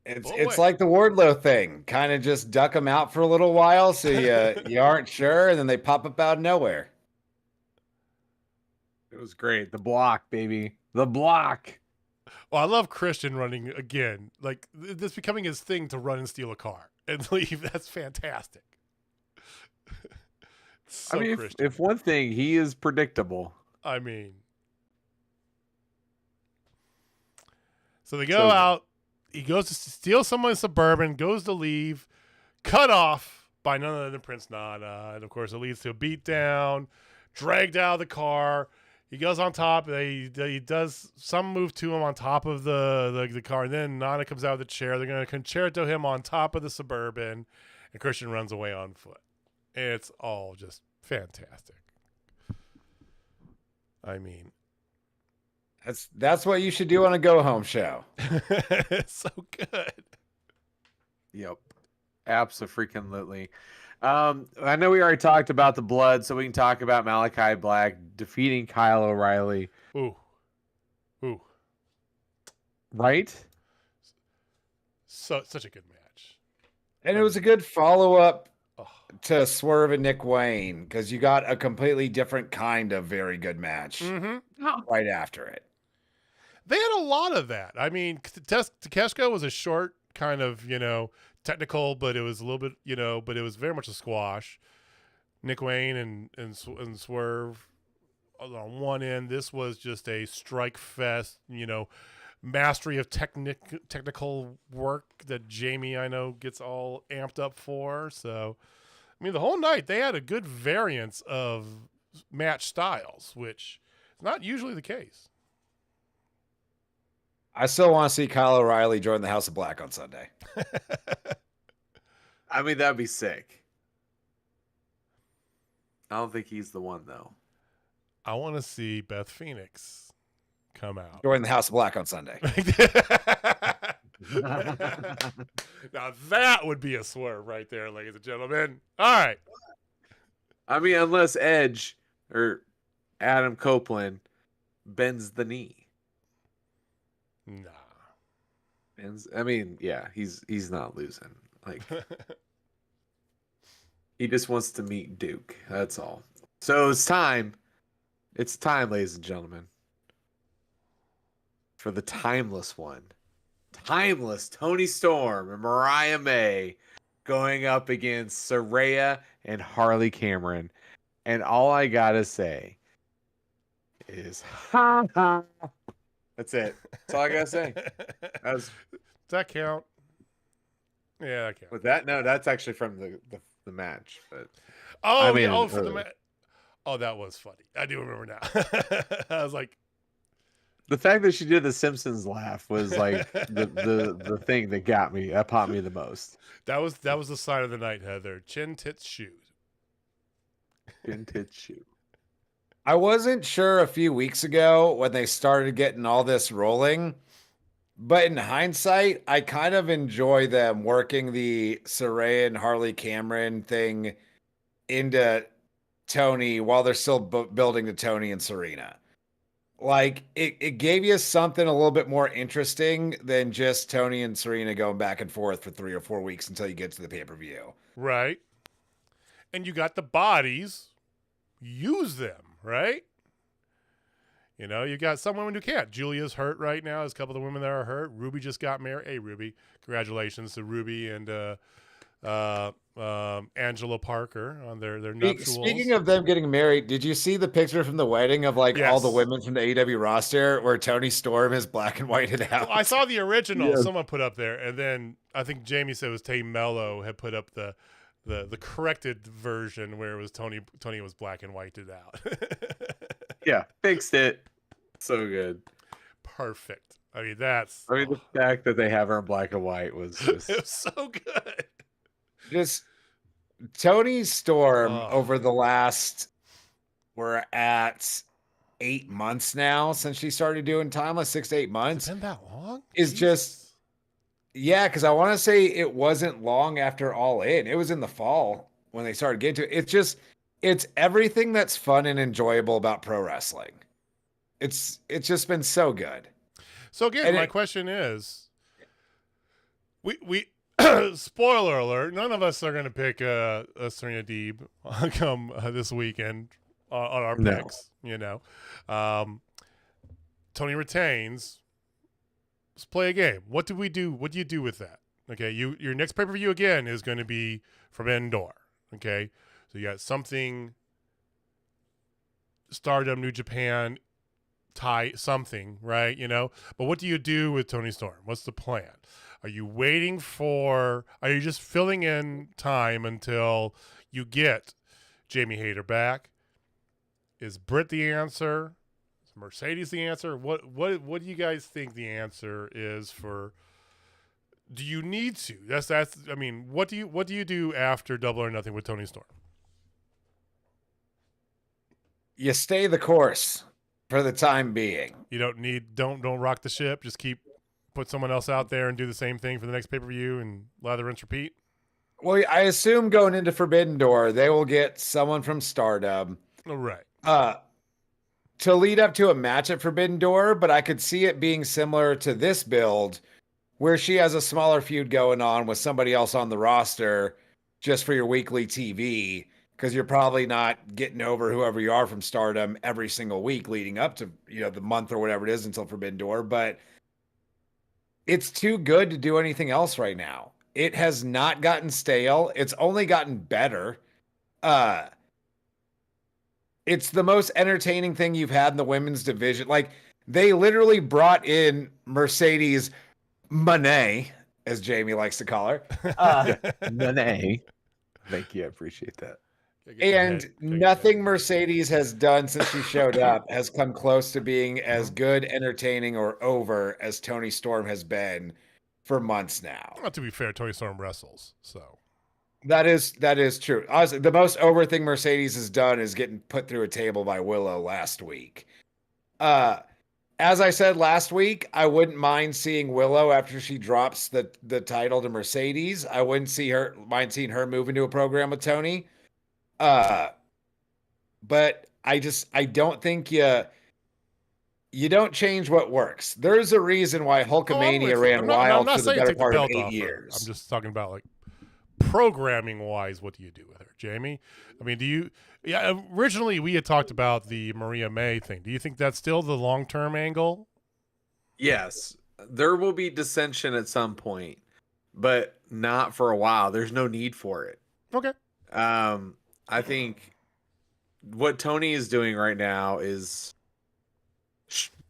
It's like the Wardlow thing. Kind of just duck them out for a little while so you aren't sure, and then they pop up out of nowhere. It was great. The block, baby. The block. Well, I love Christian running again. Like, this becoming his thing to run and steal a car and leave. That's fantastic. So Christian. If one thing, he is predictable. I mean. So they go out. He goes to steal someone's Suburban, goes to leave, cut off by none other than Prince Nana. And, of course, it leads to a beatdown, dragged out of the car. He goes on top. He does some move to him on top of the car. And then Nana comes out of the chair. They're going to concerto him on top of the Suburban. And Christian runs away on foot. It's all just fantastic. I mean. That's what you should do on a go-home show. It's so good. Yep. Abso-freaking-lutely. I know we already talked about the blood, so we can talk about Malakai Black defeating Kyle O'Reilly. Ooh. Right? Such a good match. And it was a good follow-up to Swerve and Nick Wayne, because you got a completely different kind of very good match right after it. They had a lot of that. I mean, Takeshita was a short kind of, technical, but it was a little bit, but it was very much a squash. Nick Wayne and Swerve on one end. This was just a strike fest, mastery of technical work that Jamie, I know, gets all amped up for. So, I mean, the whole night they had a good variance of match styles, which is not usually the case. I still want to see Kyle O'Reilly join the House of Black on Sunday. I mean, that'd be sick. I don't think he's the one, though. I want to see Beth Phoenix come out. Join the House of Black on Sunday. Now that would be a swerve right there, ladies and gentlemen. All right. I mean, unless Edge or Adam Copeland bends the knee. Nah. I mean, yeah, he's not losing. Like, he just wants to meet Duke. That's all. So it's time. It's time, ladies and gentlemen, for the timeless one. Timeless Toni Storm and Mariah May going up against Saraya and Harley Cameron. And all I gotta say is, ha ha. That's it. That's all I gotta say. Does that count? Yeah, that counts. With that, no, that's actually from the match. But Oh, I yeah, made oh, it for the early. Oh, that was funny. I do remember now. I was like, The fact that she did the Simpsons laugh was like the thing that got me. That popped me the most. that was the sign of the night, Heather. Chin, tits, shoes. Vintage shoe. I wasn't sure a few weeks ago when they started getting all this rolling, but in hindsight, I kind of enjoy them working the Saraya and Harley Cameron thing into Tony while they're still building to Tony and Serena. Like it gave you something a little bit more interesting than just Tony and Serena going back and forth for 3 or 4 weeks until you get to the pay-per-view. Right. And you got the bodies. Use them, right? You know, you got some women who can't. Julia's hurt right now. There's a couple of the women that are hurt. Ruby just got married. Hey, Ruby. Congratulations to Ruby and Angela Parker on their nuptials. Speaking of them getting married, did you see the picture from the wedding of like all the Yes. women from the AEW roster where Tony Storm is black and whited out? Well, I saw the original Yes. someone put up there, and then I think Jamie said it was Tay Mello had put up the corrected version where it was Tony was black and whited out. Yeah, fixed it. So good. Perfect. I mean, The fact that they have her in black and white was just it was so good. Just Tony Storm Oh. over the last, we're at 8 months now since she started doing Timeless, 6 to 8 months. It's been that long? Is just, yeah, because I want to say it wasn't long after All In. It was in the fall when they started getting to it. It's everything that's fun and enjoyable about pro wrestling. It's just been so good. So again, And my question is, we spoiler alert, none of us are going to pick a Serena Deeb come this weekend on our No. picks. You know, Tony retains. Let's play a game. What do we do? What do you do with that? Okay, your next pay per view again is going to be Forbidden Door. Okay, so you got something Stardom, New Japan, something, right? You know, but what do you do with Tony Storm? What's the plan? Are you waiting for? Are you just filling in time until you get Jamie Hayter back? Is Britt the answer? Is Mercedes the answer? What do you guys think the answer is for? Do you need to? That's. I mean, what do you do after Double or Nothing with Tony Storm? You stay the course for the time being. You don't rock the ship. Just put someone else out there and do the same thing for the next pay-per-view and lather, rinse, repeat. Well, I assume going into Forbidden Door, they will get someone from Stardom. All right. To lead up to a match at Forbidden Door, but I could see it being similar to this build where she has a smaller feud going on with somebody else on the roster just for your weekly TV, because you're probably not getting over whoever you are from Stardom every single week leading up to, the month or whatever it is until Forbidden Door. But it's too good to do anything else right now. It has not gotten stale. It's only gotten better. It's the most entertaining thing you've had in the women's division. Like, they literally brought in Mercedes Moné, as Jamie likes to call her. Monet. Thank you. I appreciate that. And nothing Mercedes has done since she showed up has come close to being as good, entertaining, or over as Tony Storm has been for months now. Well, to be fair, Tony Storm wrestles, so that is true. Honestly, the most over thing Mercedes has done is getting put through a table by Willow last week. As I said last week, I wouldn't mind seeing Willow after she drops the title to Mercedes. I wouldn't mind seeing her move into a program with Tony. But I don't think you don't change what works. There's a reason why Hulkamania ran wild for the better part of 8 years. I'm just talking about, like, programming wise, what do you do with her, Jamie? I mean, originally we had talked about the Maria May thing. Do you think that's still the long-term angle? Yes, there will be dissension at some point, but not for a while. There's no need for it. Okay. I think what Tony is doing right now is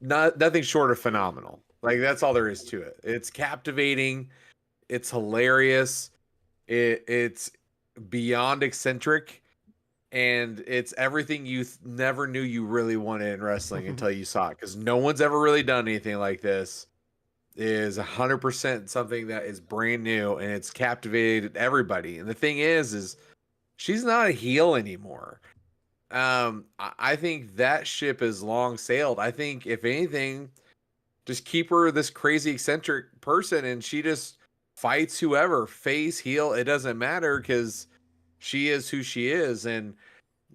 nothing short of phenomenal. Like, that's all there is to it. It's captivating. It's hilarious. It's beyond eccentric. and it's everything you never knew you really wanted in wrestling until you saw it, because no one's ever really done anything like this. It is 100% something that is brand new, and it's captivated everybody. And the thing is she's not a heel anymore. I think that ship is long sailed. I think if anything, just keep her this crazy eccentric person, and she just fights whoever, face, heel, it doesn't matter, because she is who she is. And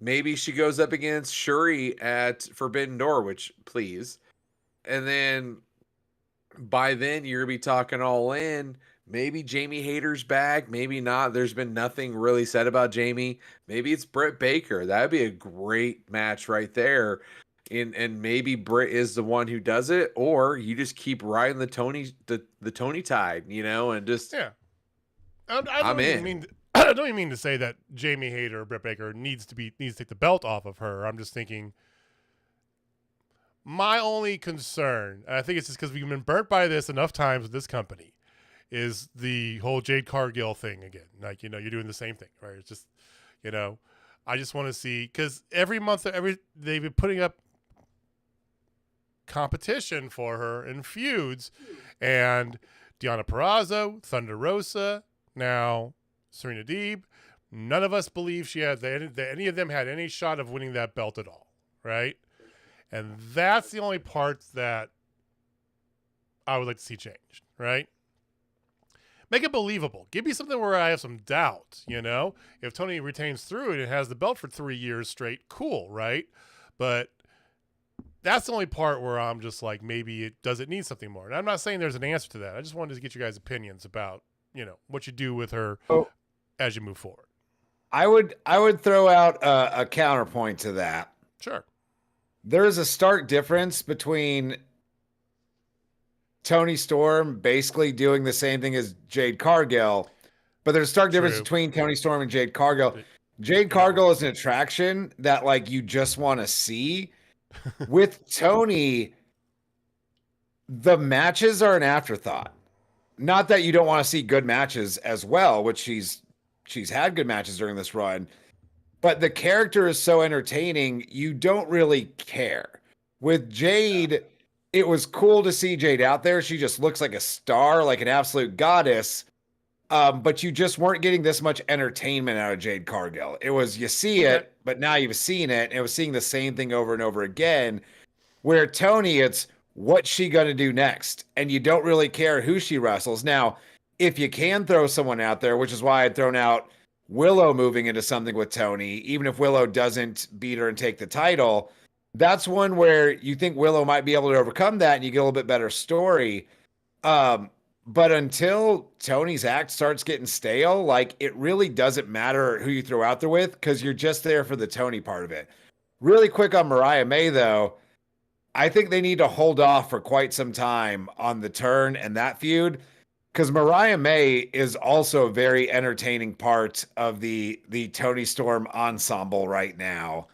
maybe she goes up against Shuri at Forbidden Door, which please. And then by then you're gonna be talking All In. Maybe Jamie Hayter's back, maybe not. There's been nothing really said about Jamie. Maybe it's Britt Baker. That'd be a great match right there. And maybe Britt is the one who does it, or you just keep riding the Tony tide, and just I don't even mean to say that Jamie Hayter or Britt Baker needs to take the belt off of her. I'm just thinking my only concern, and I think it's just because we've been burnt by this enough times with this company, is the whole Jade Cargill thing again. Like, you're doing the same thing, right? It's just, I just want to see, because every month, they've been putting up competition for her in feuds, and Deonna Purrazzo, Thunder Rosa, now Serena Deeb. None of us believe that any of them had any shot of winning that belt at all, right? And that's the only part that I would like to see changed, right? Make it believable. Give me something where I have some doubt, If Tony retains through it and has the belt for 3 years straight, cool, right? But that's the only part where I'm just like, maybe it need something more. And I'm not saying there's an answer to that. I just wanted to get you guys' opinions about, what you do with her as you move forward. I would throw out a counterpoint to that. Sure. There is a stark difference between Toni Storm basically doing the same thing as Jade Cargill, but there's a stark difference between Toni Storm and Jade Cargill. Jade Cargill is an attraction that, like, you just want to see. With Toni, the matches are an afterthought. Not that you don't want to see good matches as well, which she's had good matches during this run, but the character is so entertaining, you don't really care. With Jade, it was cool to see Jade out there. She just looks like a star, like an absolute goddess. But you just weren't getting this much entertainment out of Jade Cargill. It was, you see it, but now you've seen it, and it was seeing the same thing over and over again. Where Toni, it's what's she going to do next? And you don't really care who she wrestles. Now, if you can throw someone out there, which is why I'd thrown out Willow moving into something with Toni, even if Willow doesn't beat her and take the title, that's one where you think Willow might be able to overcome that and you get a little bit better story. But until Tony's act starts getting stale, like, it really doesn't matter who you throw out there with, because you're just there for the Toni part of it. Really quick on Mariah May, though, I think they need to hold off for quite some time on the turn and that feud, because Mariah May is also a very entertaining part of the Toni Storm ensemble right now.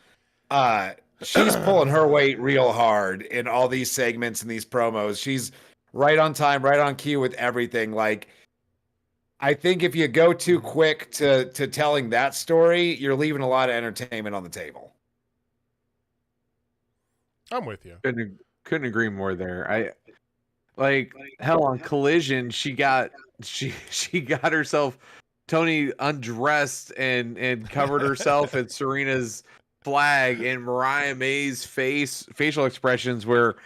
She's pulling her weight real hard in all these segments and these promos. She's right on time, right on cue with everything. Like, I think if you go too quick to telling that story, you're leaving a lot of entertainment on the table. I'm with you. Couldn't agree more there. Hell, on Collision, she got herself, Toni undressed and covered herself in Serena's flag, and Mariah May's facial expressions were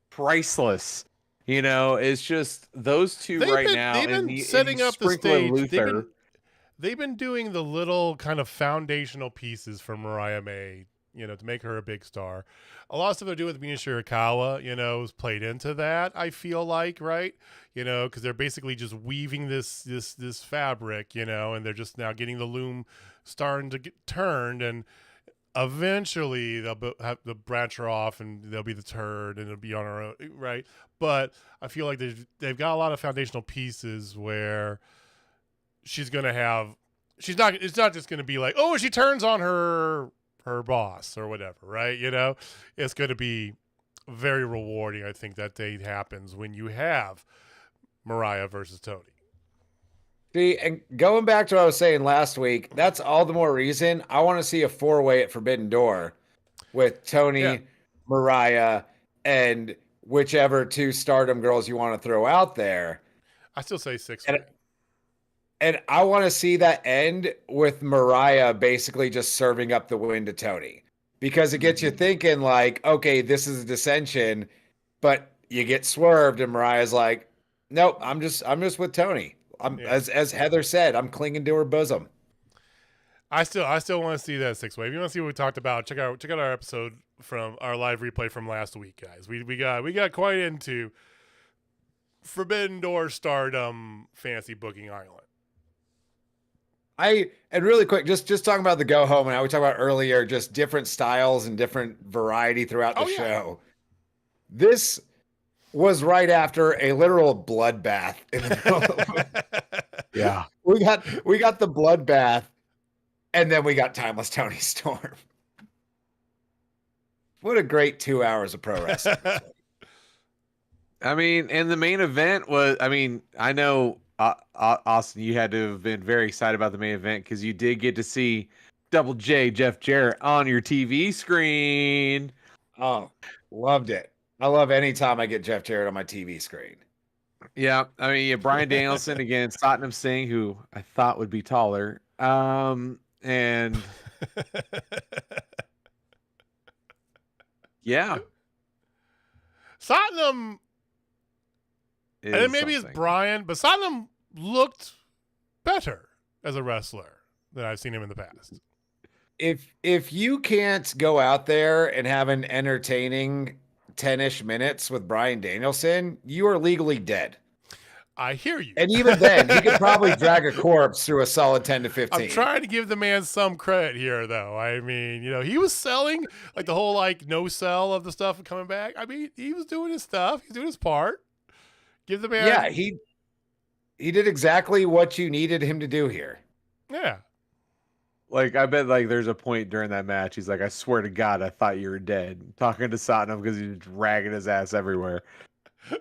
priceless. It's just those two now. They've been setting up the stage. They've been doing the little kind of foundational pieces for Mariah May, to make her a big star. A lot of stuff they're doing with Mina Shirakawa, is played into that, I feel like, right? Because they're basically just weaving this fabric, and they're just now getting the loom starting to get turned, and eventually they'll branch her off and they'll be the turd and it'll be on her own, right? But I feel like they've got a lot of foundational pieces where it's not just going to be like, oh, she turns on her boss or whatever, right? It's going to be very rewarding. I think that day happens when you have Mariah versus Toni. See, and going back to what I was saying last week, that's all the more reason I want to see a 4-way at Forbidden Door with Tony, Yeah. Mariah, and whichever 2 Stardom girls you want to throw out there. I still say 6-way. And I want to see that end with Mariah basically just serving up the win to Tony, because it gets you thinking like, okay, this is a dissension, but you get swerved and Mariah's like, nope, I'm just with Tony. As Heather said, I'm clinging to her bosom. I still want to see that 6-way. If you want to see what we talked about, check out our episode from our live replay from last week, guys. We got quite into Forbidden Door Stardom Fantasy Booking Island. And really quick, just talking about the go home and how we talked about earlier, just different styles and different variety throughout the show. This was right after a literal bloodbath. Yeah. We got the bloodbath, and then we got Timeless Tony Storm. What a great 2 hours of pro wrestling. I mean, and the main event was, I mean, I know, Austin, you had to have been very excited about the main event because you did get to see Double J Jeff Jarrett on your TV screen. Oh, loved it. I love any time I get Jeff Jarrett on my TV screen. Yeah, I mean, Brian Danielson against Satnam Singh, who I thought would be taller. And yeah, Satnam, and maybe it's Brian, but Satnam looked better as a wrestler than I've seen him in the past. If you can't go out there and have an entertaining 10-ish minutes with Brian Danielson, you are legally dead. I hear you. And even then, he could probably drag a corpse through a solid 10 to 15. I'm trying to give the man some credit here, though. I mean, he was selling like the whole like no sell of the stuff coming back. I mean, he was doing his stuff. He's doing his part. Give the man. Yeah, he did exactly what you needed him to do here. Yeah. Like, I bet, like, there's a point during that match, he's like, I swear to God, I thought you were dead. Talking to Satnam because he's dragging his ass everywhere.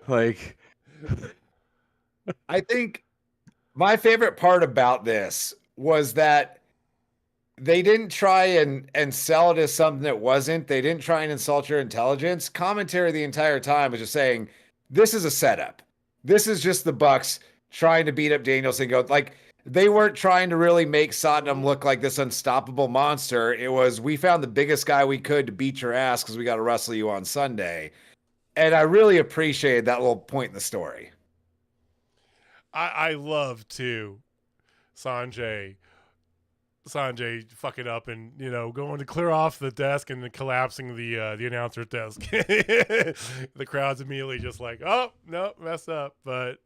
Like, I think my favorite part about this was that they didn't try and sell it as something that wasn't. They didn't try and insult your intelligence. Commentary the entire time was just saying, this is a setup. This is just the Bucks trying to beat up Danielson. They weren't trying to really make Satnam look like this unstoppable monster. It was, we found the biggest guy we could to beat your ass because we got to wrestle you on Sunday. And I really appreciated that little point in the story. I love, too, Sanjay fucking up and, going to clear off the desk and then collapsing the announcer's desk. The crowd's immediately just like, oh, no, messed up. But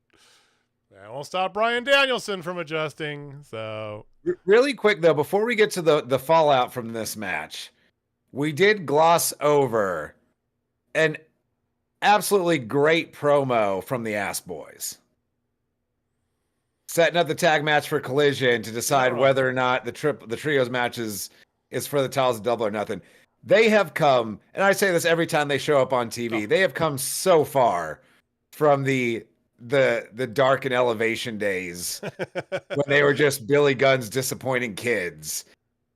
that won't stop Brian Danielson from adjusting. So really quick, though, before we get to the fallout from this match, we did gloss over an absolutely great promo from the Ass Boys. Setting up the tag match for Collision to decide whether or not the trios match is for the titles of Double or Nothing. They have come, and I say this every time they show up on TV, they have come so far from the Dark and Elevation days when they were just Billy Gunn's disappointing kids.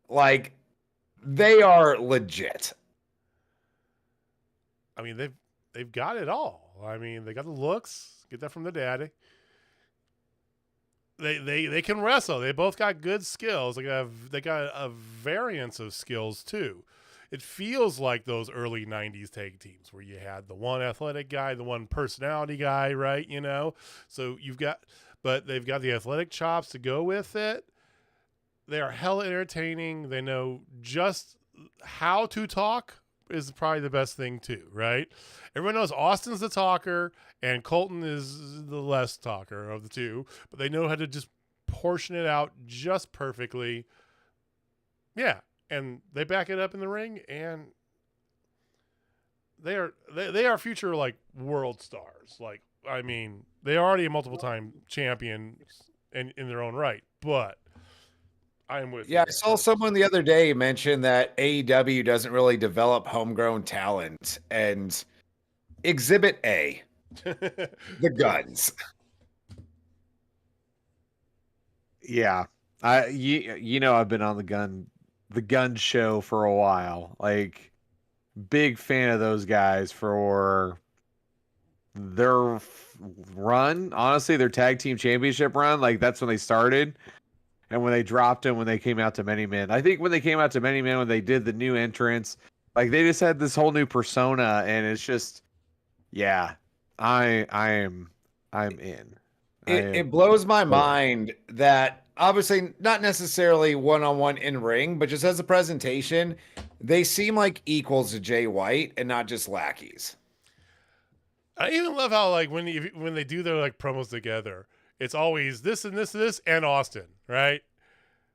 Like, they are legit. I mean, they've got it all. I mean, they got the looks. Get that from the daddy. They can wrestle. They both got good skills. They got a variance of skills too. It feels like those early 90s tag teams where you had the one athletic guy, the one personality guy, right? So but they've got the athletic chops to go with it. They are hella entertaining. They know just how to talk is probably the best thing too, right? Everyone knows Austin's the talker and Colton is the less talker of the two, but they know how to just portion it out just perfectly. Yeah. And they back it up in the ring, and they are future like world stars. Like, I mean, they are already a multiple time champion in their own right, but I am with you. I saw someone the other day mention that AEW doesn't really develop homegrown talent, and Exhibit A, the Guns. Yeah. I've been on the gun show for a while. Like, big fan of those guys for their run. Honestly, their tag team championship run. Like, that's when they started. And when they dropped him, when they came out to Many Men. I think when they came out to Many Men, when they did the new entrance, like, they just had this whole new persona, and it's just, yeah, I'm in. It blows my mind that obviously not necessarily one-on-one in ring, but just as a presentation, they seem like equals to Jay White and not just lackeys. I even love how like when they do their like promos together, it's always this and this and this and Austin, right?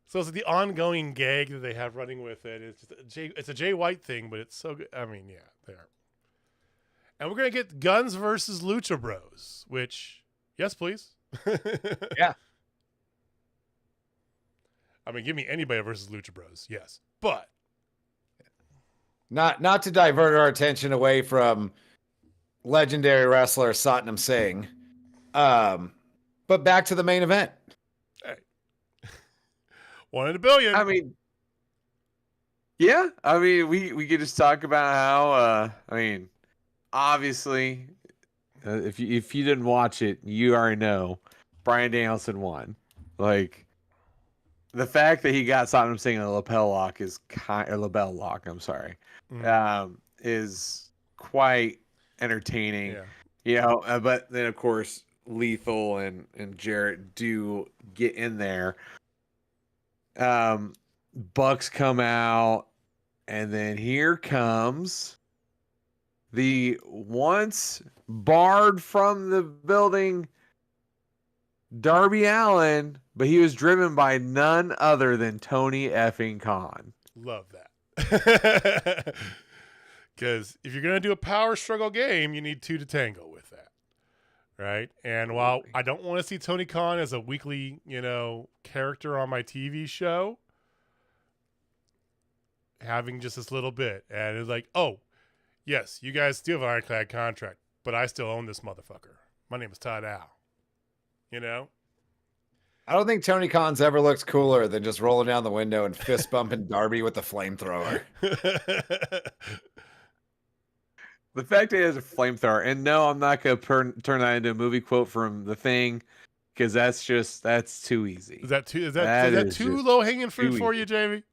So it's like the ongoing gag that they have running with it. It's just it's a Jay White thing, but it's so good. I mean, yeah, there. And we're gonna get Guns versus Lucha Bros, which yes, please. Yeah. I mean, give me anybody versus Lucha Bros, yes, but Not to divert our attention away from legendary wrestler Satnam Singh, but back to the main event. hey, 1 in a billion. I mean, yeah. I mean, we could just talk about how. I mean, obviously, if you didn't watch it, you already know Bryan Danielson won. Like, the fact that he got Satnam Singh in a lapel lock is label lock. I'm sorry, is quite entertaining. Yeah. You know, but then of course Lethal and Jarrett do get in there. Bucks come out, and then here comes the once barred from the building Darby Allin, but he was driven by none other than Tony effing Khan. Love that. Because if you're going to do a power struggle game, you need 2 to tango with that. Right? And while I don't want to see Tony Khan as a weekly, character on my TV show, having just this little bit, and it's like, oh, yes, you guys do have an ironclad contract, but I still own this motherfucker. My name is Todd Al. I don't think Tony Khan's ever looked cooler than just rolling down the window and fist bumping Darby with the flamethrower. The fact that he has a flamethrower, and no, I'm not going to turn that into a movie quote from The Thing, because that's too easy. Is that too low hanging fruit for you, Jamie?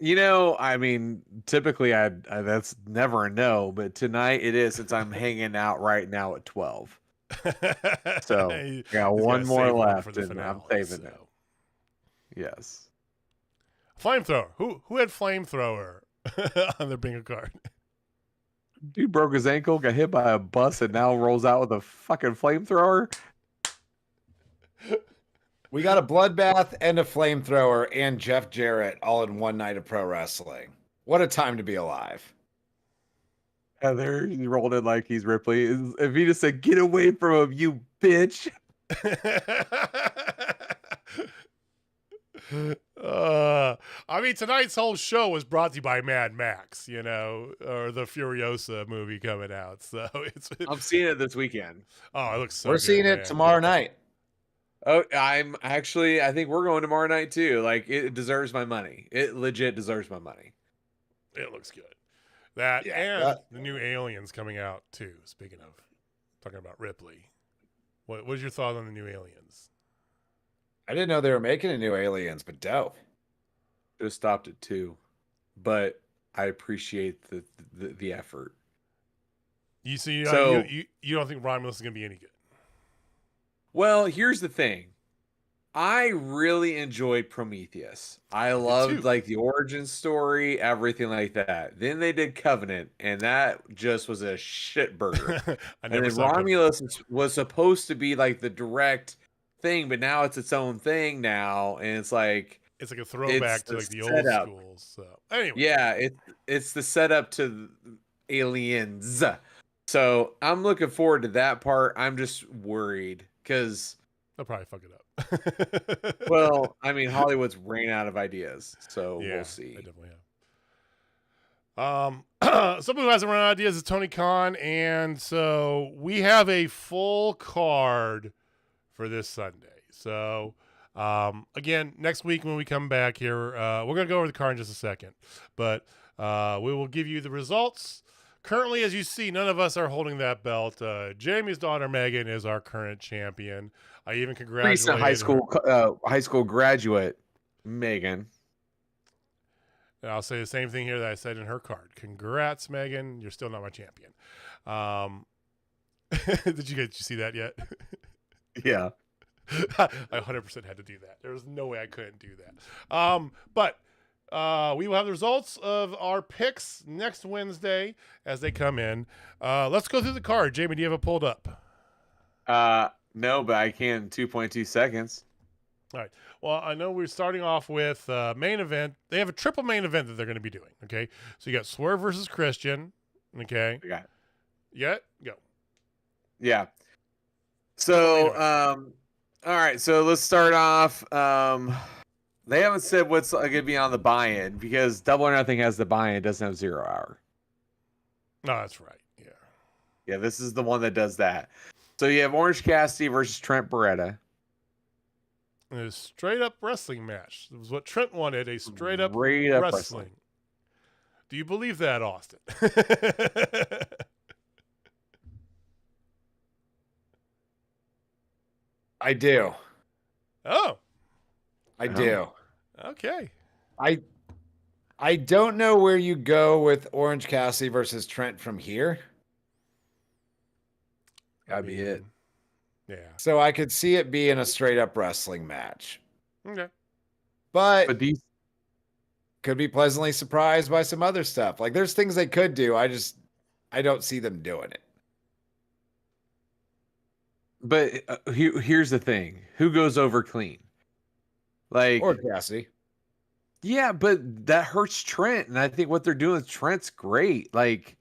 I mean, typically I that's never a no, but tonight it is, since I'm hanging out right now at 12. So I got one more left, and I'm saving it. Yes. Flamethrower. Who had flamethrower on their bingo card? Dude broke his ankle, got hit by a bus, and now rolls out with a fucking flamethrower. We got a bloodbath and a flamethrower and Jeff Jarrett all in one night of pro wrestling. What a time to be alive. Heather, he rolled it like he's Ripley. If he just said, "Get away from him, you bitch." I mean, tonight's whole show was brought to you by Mad Max, or the Furiosa movie coming out. So I'm seeing it this weekend. Oh, it looks so We're good, seeing it tomorrow night. Oh, I think we're going tomorrow night too. Like, it deserves my money. It legit deserves my money. It looks good. The new Aliens coming out too. Speaking of talking about Ripley, what's your thought on the new Aliens? I didn't know they were making a new Aliens, but dope. Just stopped at 2, but I appreciate the effort. You don't think Romulus is going to be any good? Well, here's the thing. I really enjoyed Prometheus. I loved like the origin story, everything like that. Then they did Covenant, and that just was a shit burger. And then Romulus was supposed to be like the direct thing, but now it's its own thing now, and it's like a throwback to like the old schools. So anyway, yeah, it's the setup to Aliens. So I'm looking forward to that part. I'm just worried because they'll probably fuck it up. Well, I mean, Hollywood's ran out of ideas, so we'll see. They definitely have. Someone who hasn't run out of ideas is Tony Khan, and so we have a full card for this Sunday. So Again, next week when we come back here, we're going to go over the card in just a second, but we will give you the results. Currently, as you see, none of us are holding that belt. Jamie's daughter, Megan, is our current champion. I even congratulated Recent high school graduate, Megan. And I'll say the same thing here that I said in her card. Congrats, Megan. You're still not my champion. Did you see that yet? Yeah. I 100% had to do that. There was no way I couldn't do that. But we will have the results of our picks next Wednesday as they come in. Let's go through the card. Jamie, do you have it pulled up? No, but I can in 2.2 seconds. All right. Well, I know we're starting off with main event. They have a triple main event that they're going to be doing. Okay. So you got Swerve versus Christian. Okay. Yeah. Yeah. Go. Yeah. So, all right. So let's start off. They haven't said what's going to be on the buy-in because Double or Nothing has the buy-in. It doesn't have 0 hour. No, that's right. Yeah. Yeah. This is the one that does that. So you have Orange Cassidy versus Trent Beretta. A straight up wrestling match. It was what Trent wanted, a straight up wrestling. Do you believe that, Austin? I do. Oh. I do. Okay. I don't know where you go with Orange Cassidy versus Trent from here. Gotta be it. Yeah. So I could see it being a straight up wrestling match. Okay. But these could be pleasantly surprised by some other stuff. Like there's things they could do. I don't see them doing it. But here's the thing. Who goes over clean? Like Or Cassidy. Yeah, but that hurts Trent. And I think what they're doing with Trent's great. Like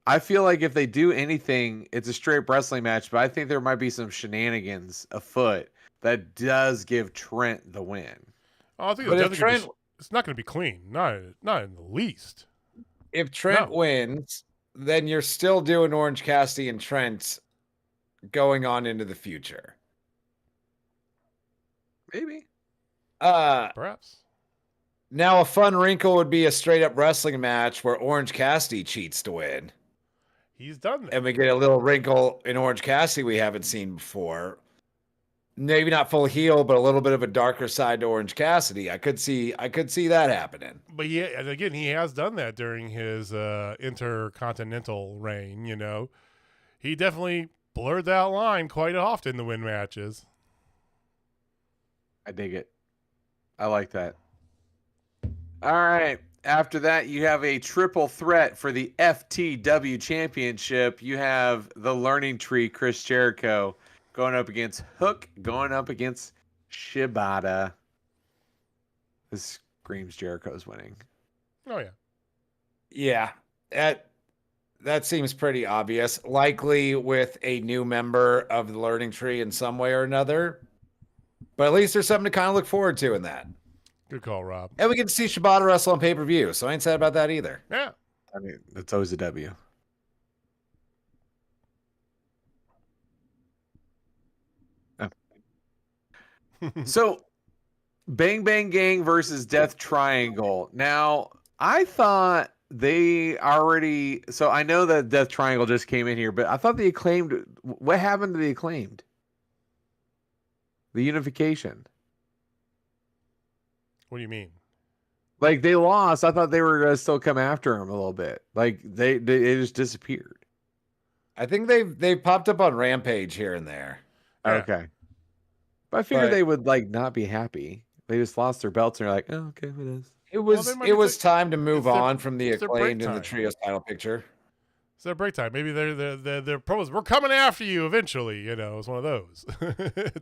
I feel like if they do anything, it's a straight wrestling match, but I think there might be some shenanigans afoot that does give Trent the win. Oh, I think it's not going to be clean. Not in the least. If Trent wins, then you're still doing Orange Cassidy and Trent going on into the future. Maybe. Perhaps. Now a fun wrinkle would be a straight up wrestling match where Orange Cassidy cheats to win. He's done that. And we get a little wrinkle in Orange Cassidy we haven't seen before. Maybe not full heel, but a little bit of a darker side to Orange Cassidy. I could see that happening. But yeah, and again, he has done that during his intercontinental reign, you know. He definitely blurred that line quite often to win matches. I dig it. I like that. All right. After that, you have a triple threat for the FTW Championship. You have the Learning Tree, Chris Jericho, going up against Hook, going up against Shibata. This screams Jericho's winning. Oh, yeah. Yeah. That seems pretty obvious. Likely with a new member of the Learning Tree in some way or another. But at least there's something to kind of look forward to in that. Good call, Rob. And we get to see Shibata wrestle on pay-per-view, so I ain't sad about that either. Yeah. I mean, that's always a W. Oh. So, Bang Bang Gang versus Death Triangle. Now, I thought they already... So, I know that Death Triangle just came in here, but I thought the Acclaimed... What happened to the Acclaimed? The unification. What do you mean? Like they lost. I thought they were gonna still come after him a little bit. Like they just disappeared. I think they've popped up on Rampage here and there. Yeah. Okay. But I figured they would like not be happy. They just lost their belts and they're like, oh, okay, it is. It was time to move on from the it's their Acclaimed break in the time. Trios title picture. It's their break time. Maybe their promos, we're coming after you eventually, you know, it's one of those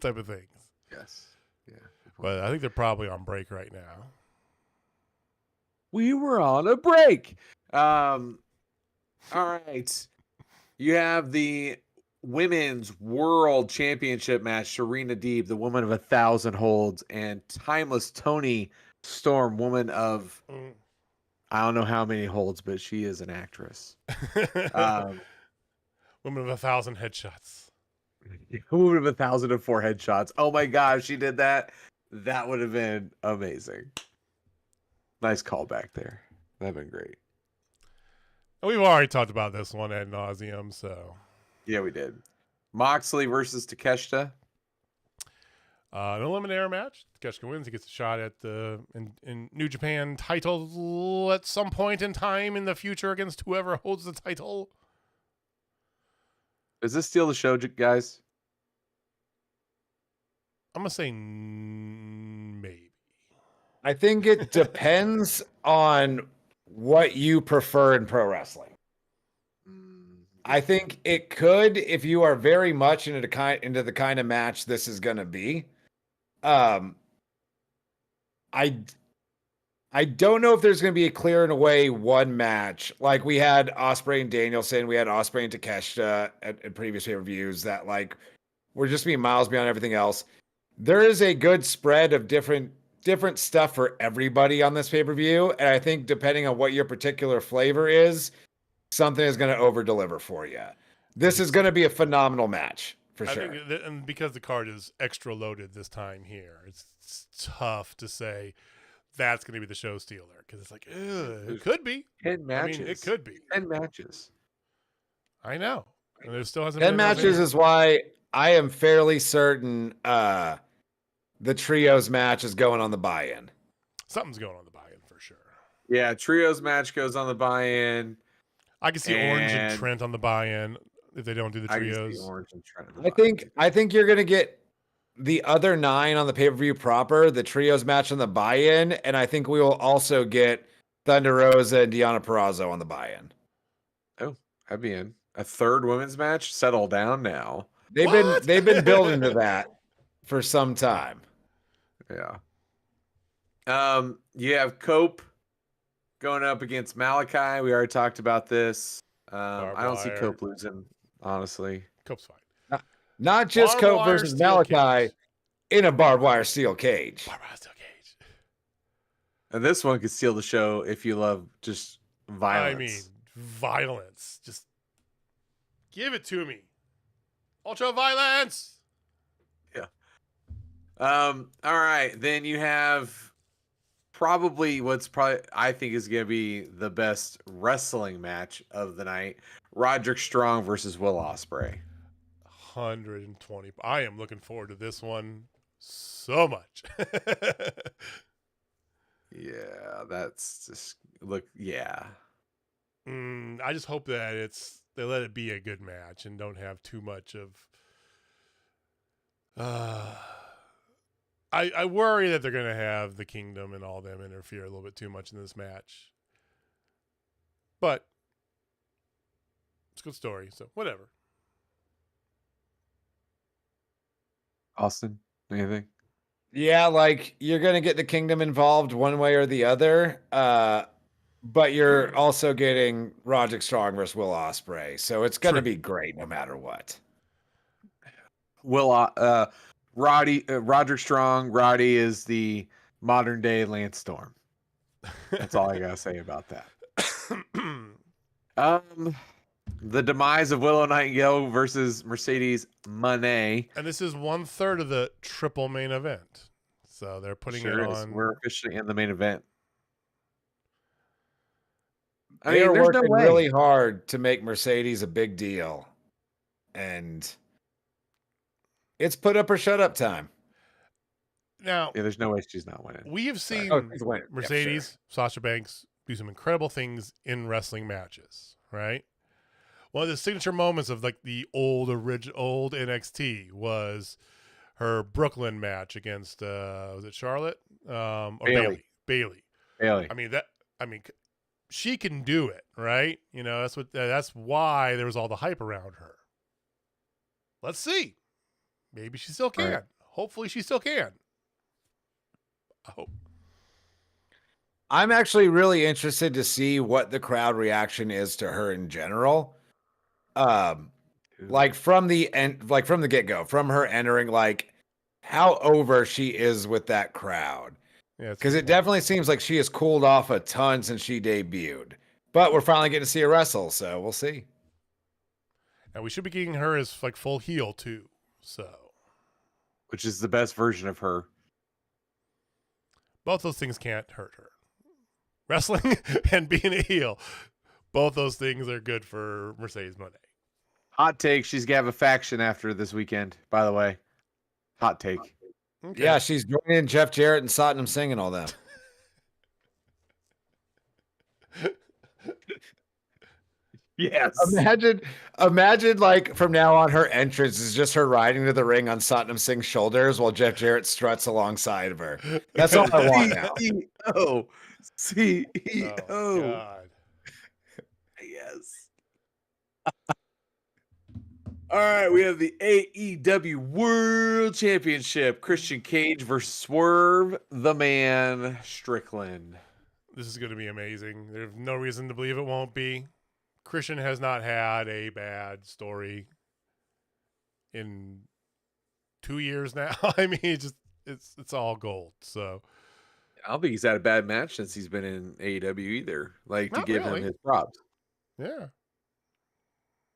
type of things. Yes. Yeah. But I think they're probably on break right now. We were on a break. All right. You have the Women's World Championship match. Serena Deeb, the woman of 1,000 holds, and Timeless Toni Storm, woman of I don't know how many holds, but she is an actress. Woman of 1,000 headshots. Who would have 1,004 headshots? Oh my gosh, she did that. That would have been amazing. Nice callback there. That'd been great. We've already talked about this one ad nauseum, so. Yeah, we did. Moxley versus Takeshita. An eliminator match. Takeshita wins. He gets a shot at the in New Japan title at some point in time in the future against whoever holds the title. Does this steal the show, guys? I'm gonna say maybe. I think it depends on what you prefer in pro wrestling. I think it could if you are very much into the kind of match this is going to be. I don't know if there's going to be a clear and away one match. Like we had Ospreay and Danielson, we had Ospreay and Takeshita at previous pay-per-views that like were just being miles beyond everything else. There is a good spread of different stuff for everybody on this pay-per-view, and I think depending on what your particular flavor is, something is going to over-deliver for you. This is going to be a phenomenal match, for sure. I think and because the card is extra loaded this time here, it's tough to say that's going to be the show stealer. Because it's like, it could be. 10 matches. I mean, it could be. 10 matches. I know. And there still hasn't 10 been matches is why I am fairly certain the trios match is going on the buy-in. Something's going on the buy-in for sure. Yeah, trios match goes on the buy-in. I can see Orange and Trent on the buy-in if they don't do the trios. I can see Orange and Trent on the I think you're gonna get the other 9 on the pay-per-view proper, the trios match on the buy-in, and I think we will also get Thunder Rosa and Deonna Purrazzo on the buy-in. Oh, I'd be in. A third women's match? Settle down now. They've been building to that for some time. Yeah. You have Cope going up against Malakai. We already talked about this. I don't see Cope losing, honestly. Cope's fine. Not just Cope versus Malakai in a barbed wire steel cage. Barbed wire steel cage. And this one could steal the show if you love just violence. I mean, violence. Just give it to me. Ultra violence. Yeah. All right. Then you have probably I think is going to be the best wrestling match of the night. Roderick Strong versus Will Ospreay. 120. I am looking forward to this one so much. Yeah, that's just yeah. I just hope that they let it be a good match and don't have too much of I worry that they're going to have the Kingdom and all them interfere a little bit too much in this match. But it's a good story, so whatever. Austin, anything? Yeah, like you're going to get the Kingdom involved one way or the other. But you're also getting Roderick Strong versus Will Ospreay. So it's going to be great no matter what. Roderick Strong, Roddy is the modern day Lance Storm. That's all I gotta say about that. The demise of Willow Nightingale versus Mercedes Moné. And this is 1/3 of the triple main event. So they're putting it on. We're officially in the main event. They are working really hard to make Mercedes a big deal. And it's put up or shut up time. Now, there's no way she's not winning. We have seen Mercedes, Sasha Banks do some incredible things in wrestling matches, right? One of the signature moments of like the old NXT was her Brooklyn match against was it Charlotte or Bailey? I mean, she can do it, right? You know, that's why there was all the hype around her. Let's see. Maybe she still can. Right. Hopefully she still can. I hope. I'm actually really interested to see what the crowd reaction is to her in general. Like from the get-go, from her entering, like how over she is with that crowd. Yeah, because it definitely seems like she has cooled off a ton since she debuted. But we're finally getting to see her wrestle, so we'll see. And we should be getting her as like full heel too. So, which is the best version of her. both those things can't hurt her. Wrestling and being a heel, both those things are good for Mercedes Moné. Hot take: she's gonna have a faction after this weekend. By the way, hot take. Okay. Yeah, she's joining Jeff Jarrett and Satnam Singh and all that. Yes. Imagine like from now on, her entrance is just her riding to the ring on Satnam Singh's shoulders while Jeff Jarrett struts alongside of her. That's all I want now. CEO. Oh, God. Yes. All right, we have the AEW World Championship. Christian Cage versus Swerve the Man Strickland. This is going to be amazing. There's no reason to believe it won't be. Christian has not had a bad story in 2 years now. I mean, it's all gold. So I don't think he's had a bad match since he's been in AEW either. Like, to give him his props. Yeah.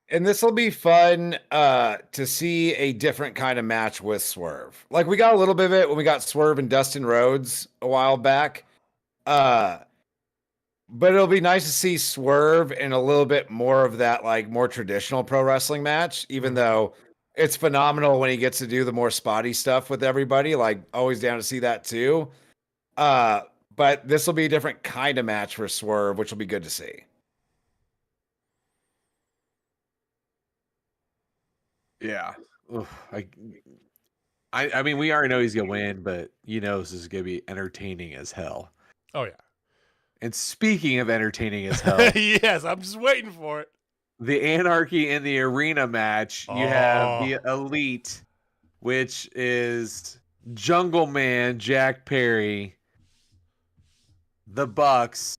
And this will be fun to see a different kind of match with Swerve. Like, we got a little bit of it when we got Swerve and Dustin Rhodes a while back. But it'll be nice to see Swerve in a little bit more of that, like, more traditional pro wrestling match, even though it's phenomenal when he gets to do the more spotty stuff with everybody. Like, always down to see that too. But this will be a different kind of match for Swerve, which will be good to see. Yeah. I mean, we already know he's gonna win, but this is gonna be entertaining as hell. Oh yeah. And speaking of entertaining as hell, yes, I'm just waiting for it. The Anarchy in the Arena match. You have the Elite, which is Jungle Man Jack Perry, the Bucks,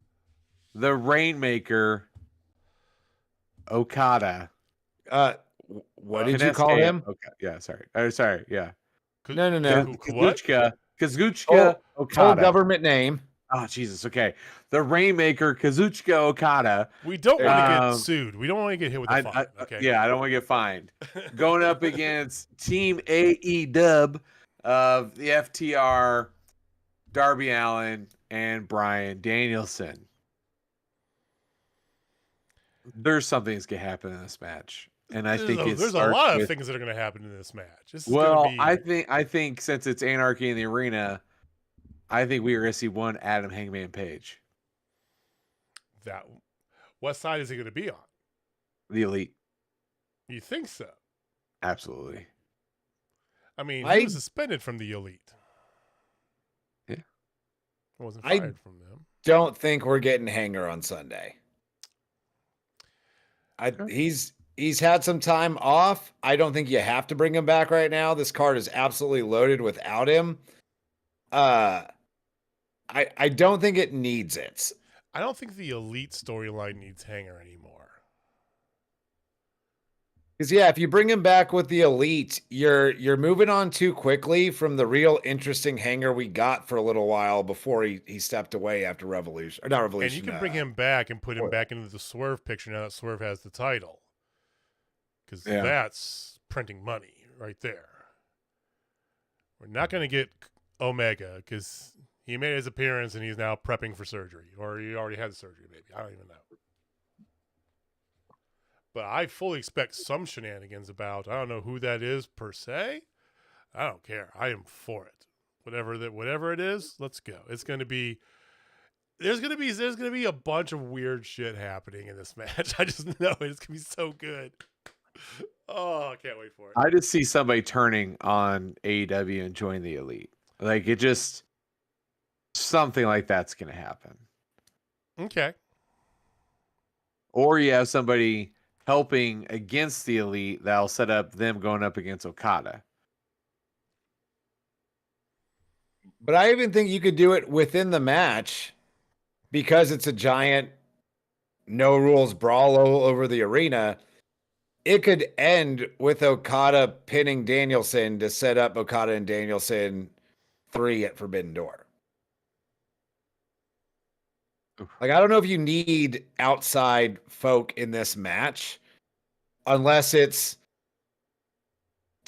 the Rainmaker, Okada. What did you call him? Okay, yeah, sorry, yeah. No. Kazuchika Okada. Full government name. Oh, Jesus, okay. The Rainmaker, Kazuchika Okada. We don't want to get sued. We don't want to get hit with a fine. Okay. Yeah, I don't want to get fined. Going up against Team AEW of the FTR, Darby Allin, and Bryan Danielson. There's something that's going to happen in this match. And I think there's a lot of things that are going to happen in this match. I think since it's Anarchy in the Arena, I think we are going to see one Adam Hangman Page. What side is he going to be on? The Elite. You think so? Absolutely. I mean, he was suspended from the Elite. Yeah. He wasn't fired from them. Don't think we're getting Hanger on Sunday. He's had some time off. I don't think you have to bring him back right now. This card is absolutely loaded without him. I don't think it needs it. I don't think the Elite storyline needs Hanger anymore. Because if you bring him back with the Elite, you're moving on too quickly from the real interesting Hanger we got for a little while before he stepped away after Revolution. Or not Revolution. And you can bring him back and put him back into the Swerve picture now that Swerve has the title. Because that's printing money right there. We're not going to get Omega because he made his appearance and he's now prepping for surgery. Or he already had the surgery, maybe. I don't even know. But I fully expect some shenanigans about, I don't know who that is per se. I don't care. I am for it. Whatever it is, let's go. It's going to be there's going to be a bunch of weird shit happening in this match. I just know it's going to be so good. Oh, I can't wait for it. I just see somebody turning on AEW and join the Elite. Like, it just, something like that's going to happen. Okay. Or you have somebody helping against the Elite that'll set up them going up against Okada. But I even think you could do it within the match because it's a giant no rules brawl all over the arena. It could end with Okada pinning Danielson to set up Okada and Danielson 3 at Forbidden Door. Like, I don't know if you need outside folk in this match unless it's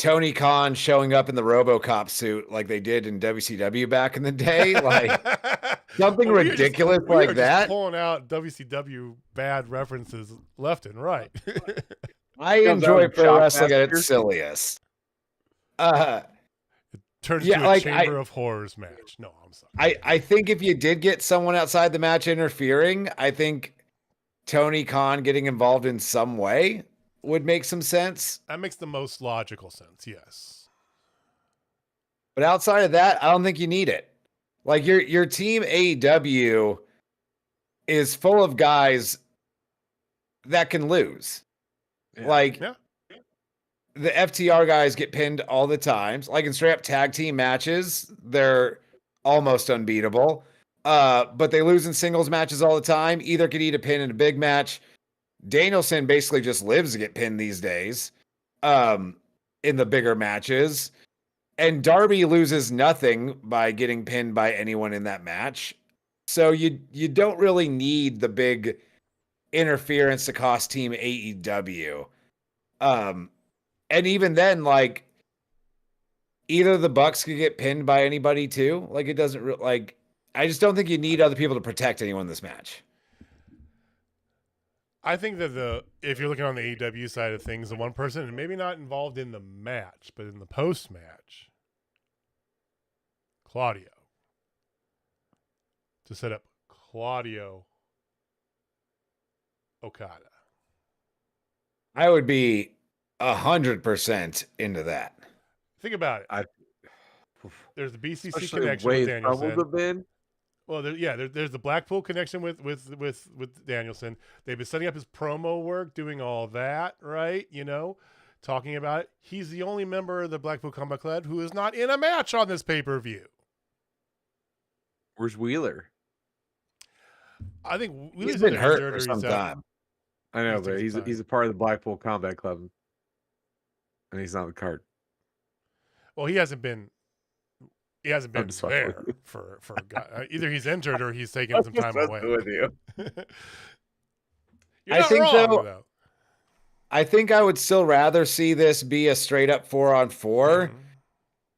Tony Khan showing up in the RoboCop suit like they did in WCW back in the day, like something Well, ridiculous we like are that. just pulling out WCW bad references left and right. I enjoy pro wrestling at its silliest. Turns Yeah, to a like, Chamber of Horrors match. No, I'm sorry. I think if you did get someone outside the match interfering, I think Tony Khan getting involved in some way would make some sense. That makes the most logical sense, yes. But outside of that, I don't think you need it. Like your team AEW is full of guys that can lose. Yeah. Like Yeah. the FTR guys get pinned all the time. Like in straight up tag team matches, they're almost unbeatable. But they lose in singles matches all the time. Either could eat a pin in a big match. Danielson basically just lives to get pinned these days. In the bigger matches. And Darby loses nothing by getting pinned by anyone in that match. So you don't really need the big interference to cost team AEW. And even then, like, either the Bucks could get pinned by anybody too. Like, it doesn't like. I just don't think you need other people to protect anyone in this match. I think that if you're looking on the AEW side of things, the one person, and maybe not involved in the match, but in the post match, Claudio, to set up Claudio Okada. I would be 100% into that. Think about it. There's the BCC Especially connection the way with his promos Danielson. have been. Well, there's the Blackpool connection with Danielson. They've been setting up his promo work, doing all that, right? You know, talking about it. He's the only member of the Blackpool Combat Club who is not in a match on this pay-per-view. Where's Wheeler? I think He's been hurt for some time. I know, but he's a part of the Blackpool Combat Club, and he's not on the card. Well, he hasn't been there for a guy. Either he's injured or he's taking some time away. With you. You're not wrong, though. I think I would still rather see this be a straight up 4-on-4. Mm-hmm.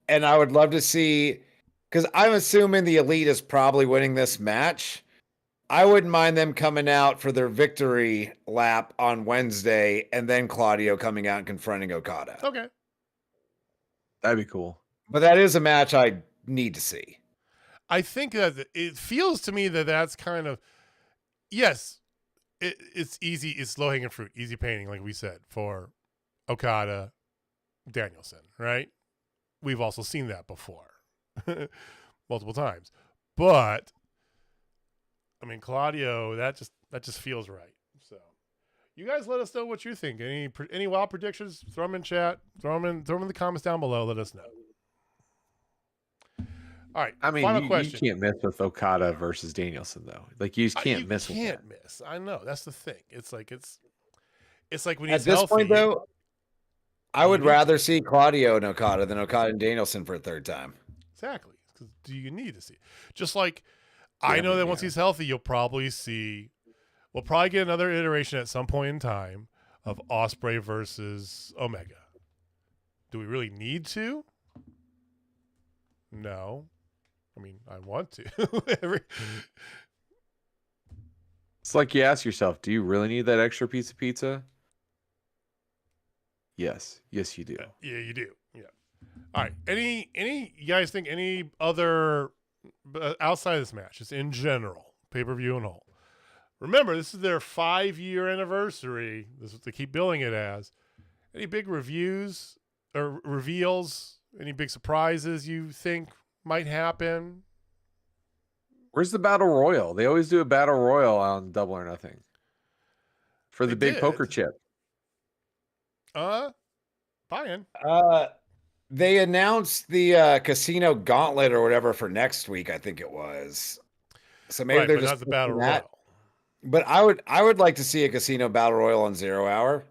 And I would love to see, because I'm assuming the Elite is probably winning this match. I wouldn't mind them coming out for their victory lap on Wednesday and then Claudio coming out and confronting Okada. Okay. That'd be cool. But that is a match I need to see. I think that it feels to me that that's kind of, yes, it's easy. It's low hanging fruit, easy painting, like we said, for Okada, Danielson, right? We've also seen that before multiple times. But I mean, Claudio, that just feels right. So you guys let us know what you think. Any wild predictions? Throw them in chat. Throw them in the comments down below. Let us know. All right. I mean, final question. You can't miss with Okada versus Danielson, though. Like, you just can't miss with that. You can't miss. I know. That's the thing. It's like when he's at this healthy, point, though, I would rather see Claudio and Okada than Okada and Danielson for a third time. Exactly. Because do you need to see? Just like I know that once he's healthy, we'll probably get another iteration at some point in time of Ospreay versus Omega. Do we really need to? No. I mean, I want to. It's like you ask yourself, do you really need that extra piece of pizza? Yes. Yes, you do. Yeah, you do. Yeah. All right. Any you guys think any other outside of this match, just in general, pay-per-view and all? Remember, this is their 5-year anniversary. This is what they keep billing it as. Any big reviews or reveals? Any big surprises you think might happen? Where's the Battle Royal? They always do a Battle Royal on Double or Nothing for the big poker chip. Buy-in. They announced the Casino Gauntlet or whatever for next week, I think it was. So maybe they're just not the Battle Royal. But I would like to see a Casino Battle Royal on 0 Hour.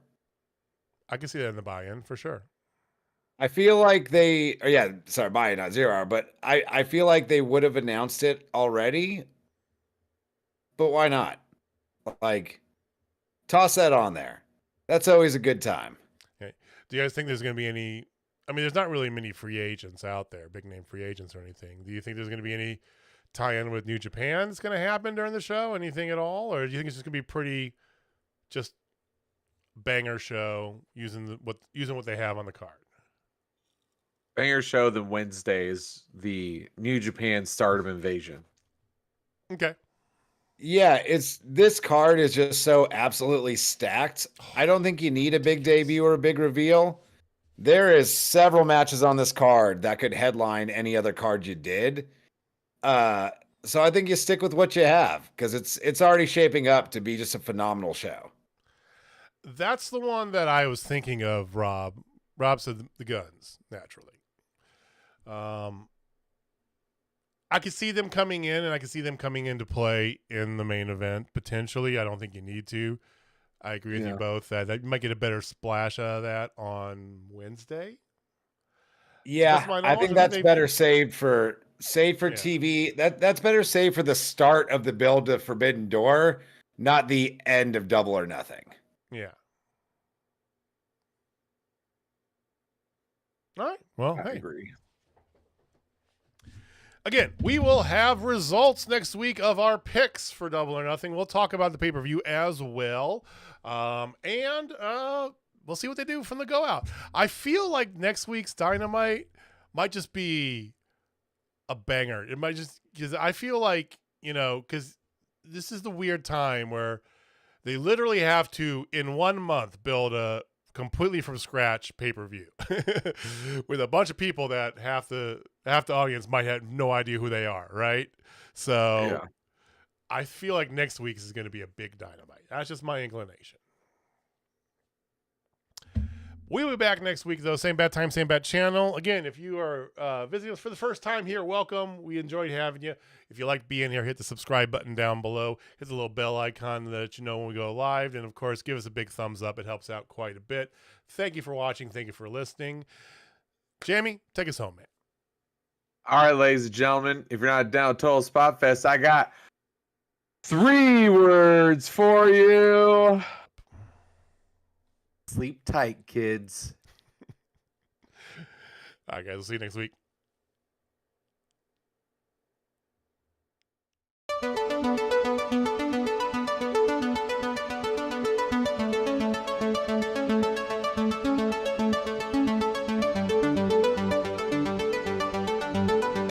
I can see that in the buy-in for sure. I feel like buy-in, not 0 Hour, but I feel like they would have announced it already. But why not? Like, toss that on there. That's always a good time. Okay. Do you guys think there's going to be any I mean, there's not really many free agents out there, big name free agents or anything. Do you think there's going to be any tie-in with New Japan that's going to happen during the show? Anything at all? Or do you think it's just going to be pretty just banger show using what they have on the card? Banger show than Wednesdays, the New Japan Stardom Invasion. Okay. Yeah, this card is just so absolutely stacked. I don't think you need a big debut or a big reveal. There is several matches on this card that could headline any other card you did. So I think you stick with what you have because it's already shaping up to be just a phenomenal show. That's the one that I was thinking of, Rob. Rob said the Guns, naturally. I could see them coming in, and I could see them coming into play in the main event, potentially. I don't think you need to. I agree with you both that you might get a better splash out of that on Wednesday. Yeah, I think that's better saved for TV. That's better saved for the start of the build to Forbidden Door, not the end of Double or Nothing. Yeah. All right. Well, I agree. Again, we will have results next week of our picks for Double or Nothing. We'll talk about the pay-per-view as well. And we'll see what they do from the go out. I feel like next week's Dynamite might just be a banger. It might just, because I feel like, because this is the weird time where they literally have to, in 1 month, build a completely from scratch pay-per-view with a bunch of people that half the audience might have no idea who they are, right? So I feel like next week's is going to be a big Dynamite. That's just my inclination. We'll be back next week, though. Same bad time, same bad channel. Again, if you are visiting us for the first time here, welcome. We enjoyed having you. If you like being here, hit the subscribe button down below. Hit the little bell icon to let you know when we go live. And, of course, give us a big thumbs up. It helps out quite a bit. Thank you for watching. Thank you for listening. Jamie, take us home, man. All right, ladies and gentlemen, if you're not down with Total Spotfest, I got 3 words for you. Sleep tight, kids. All right, guys. We'll see you next week.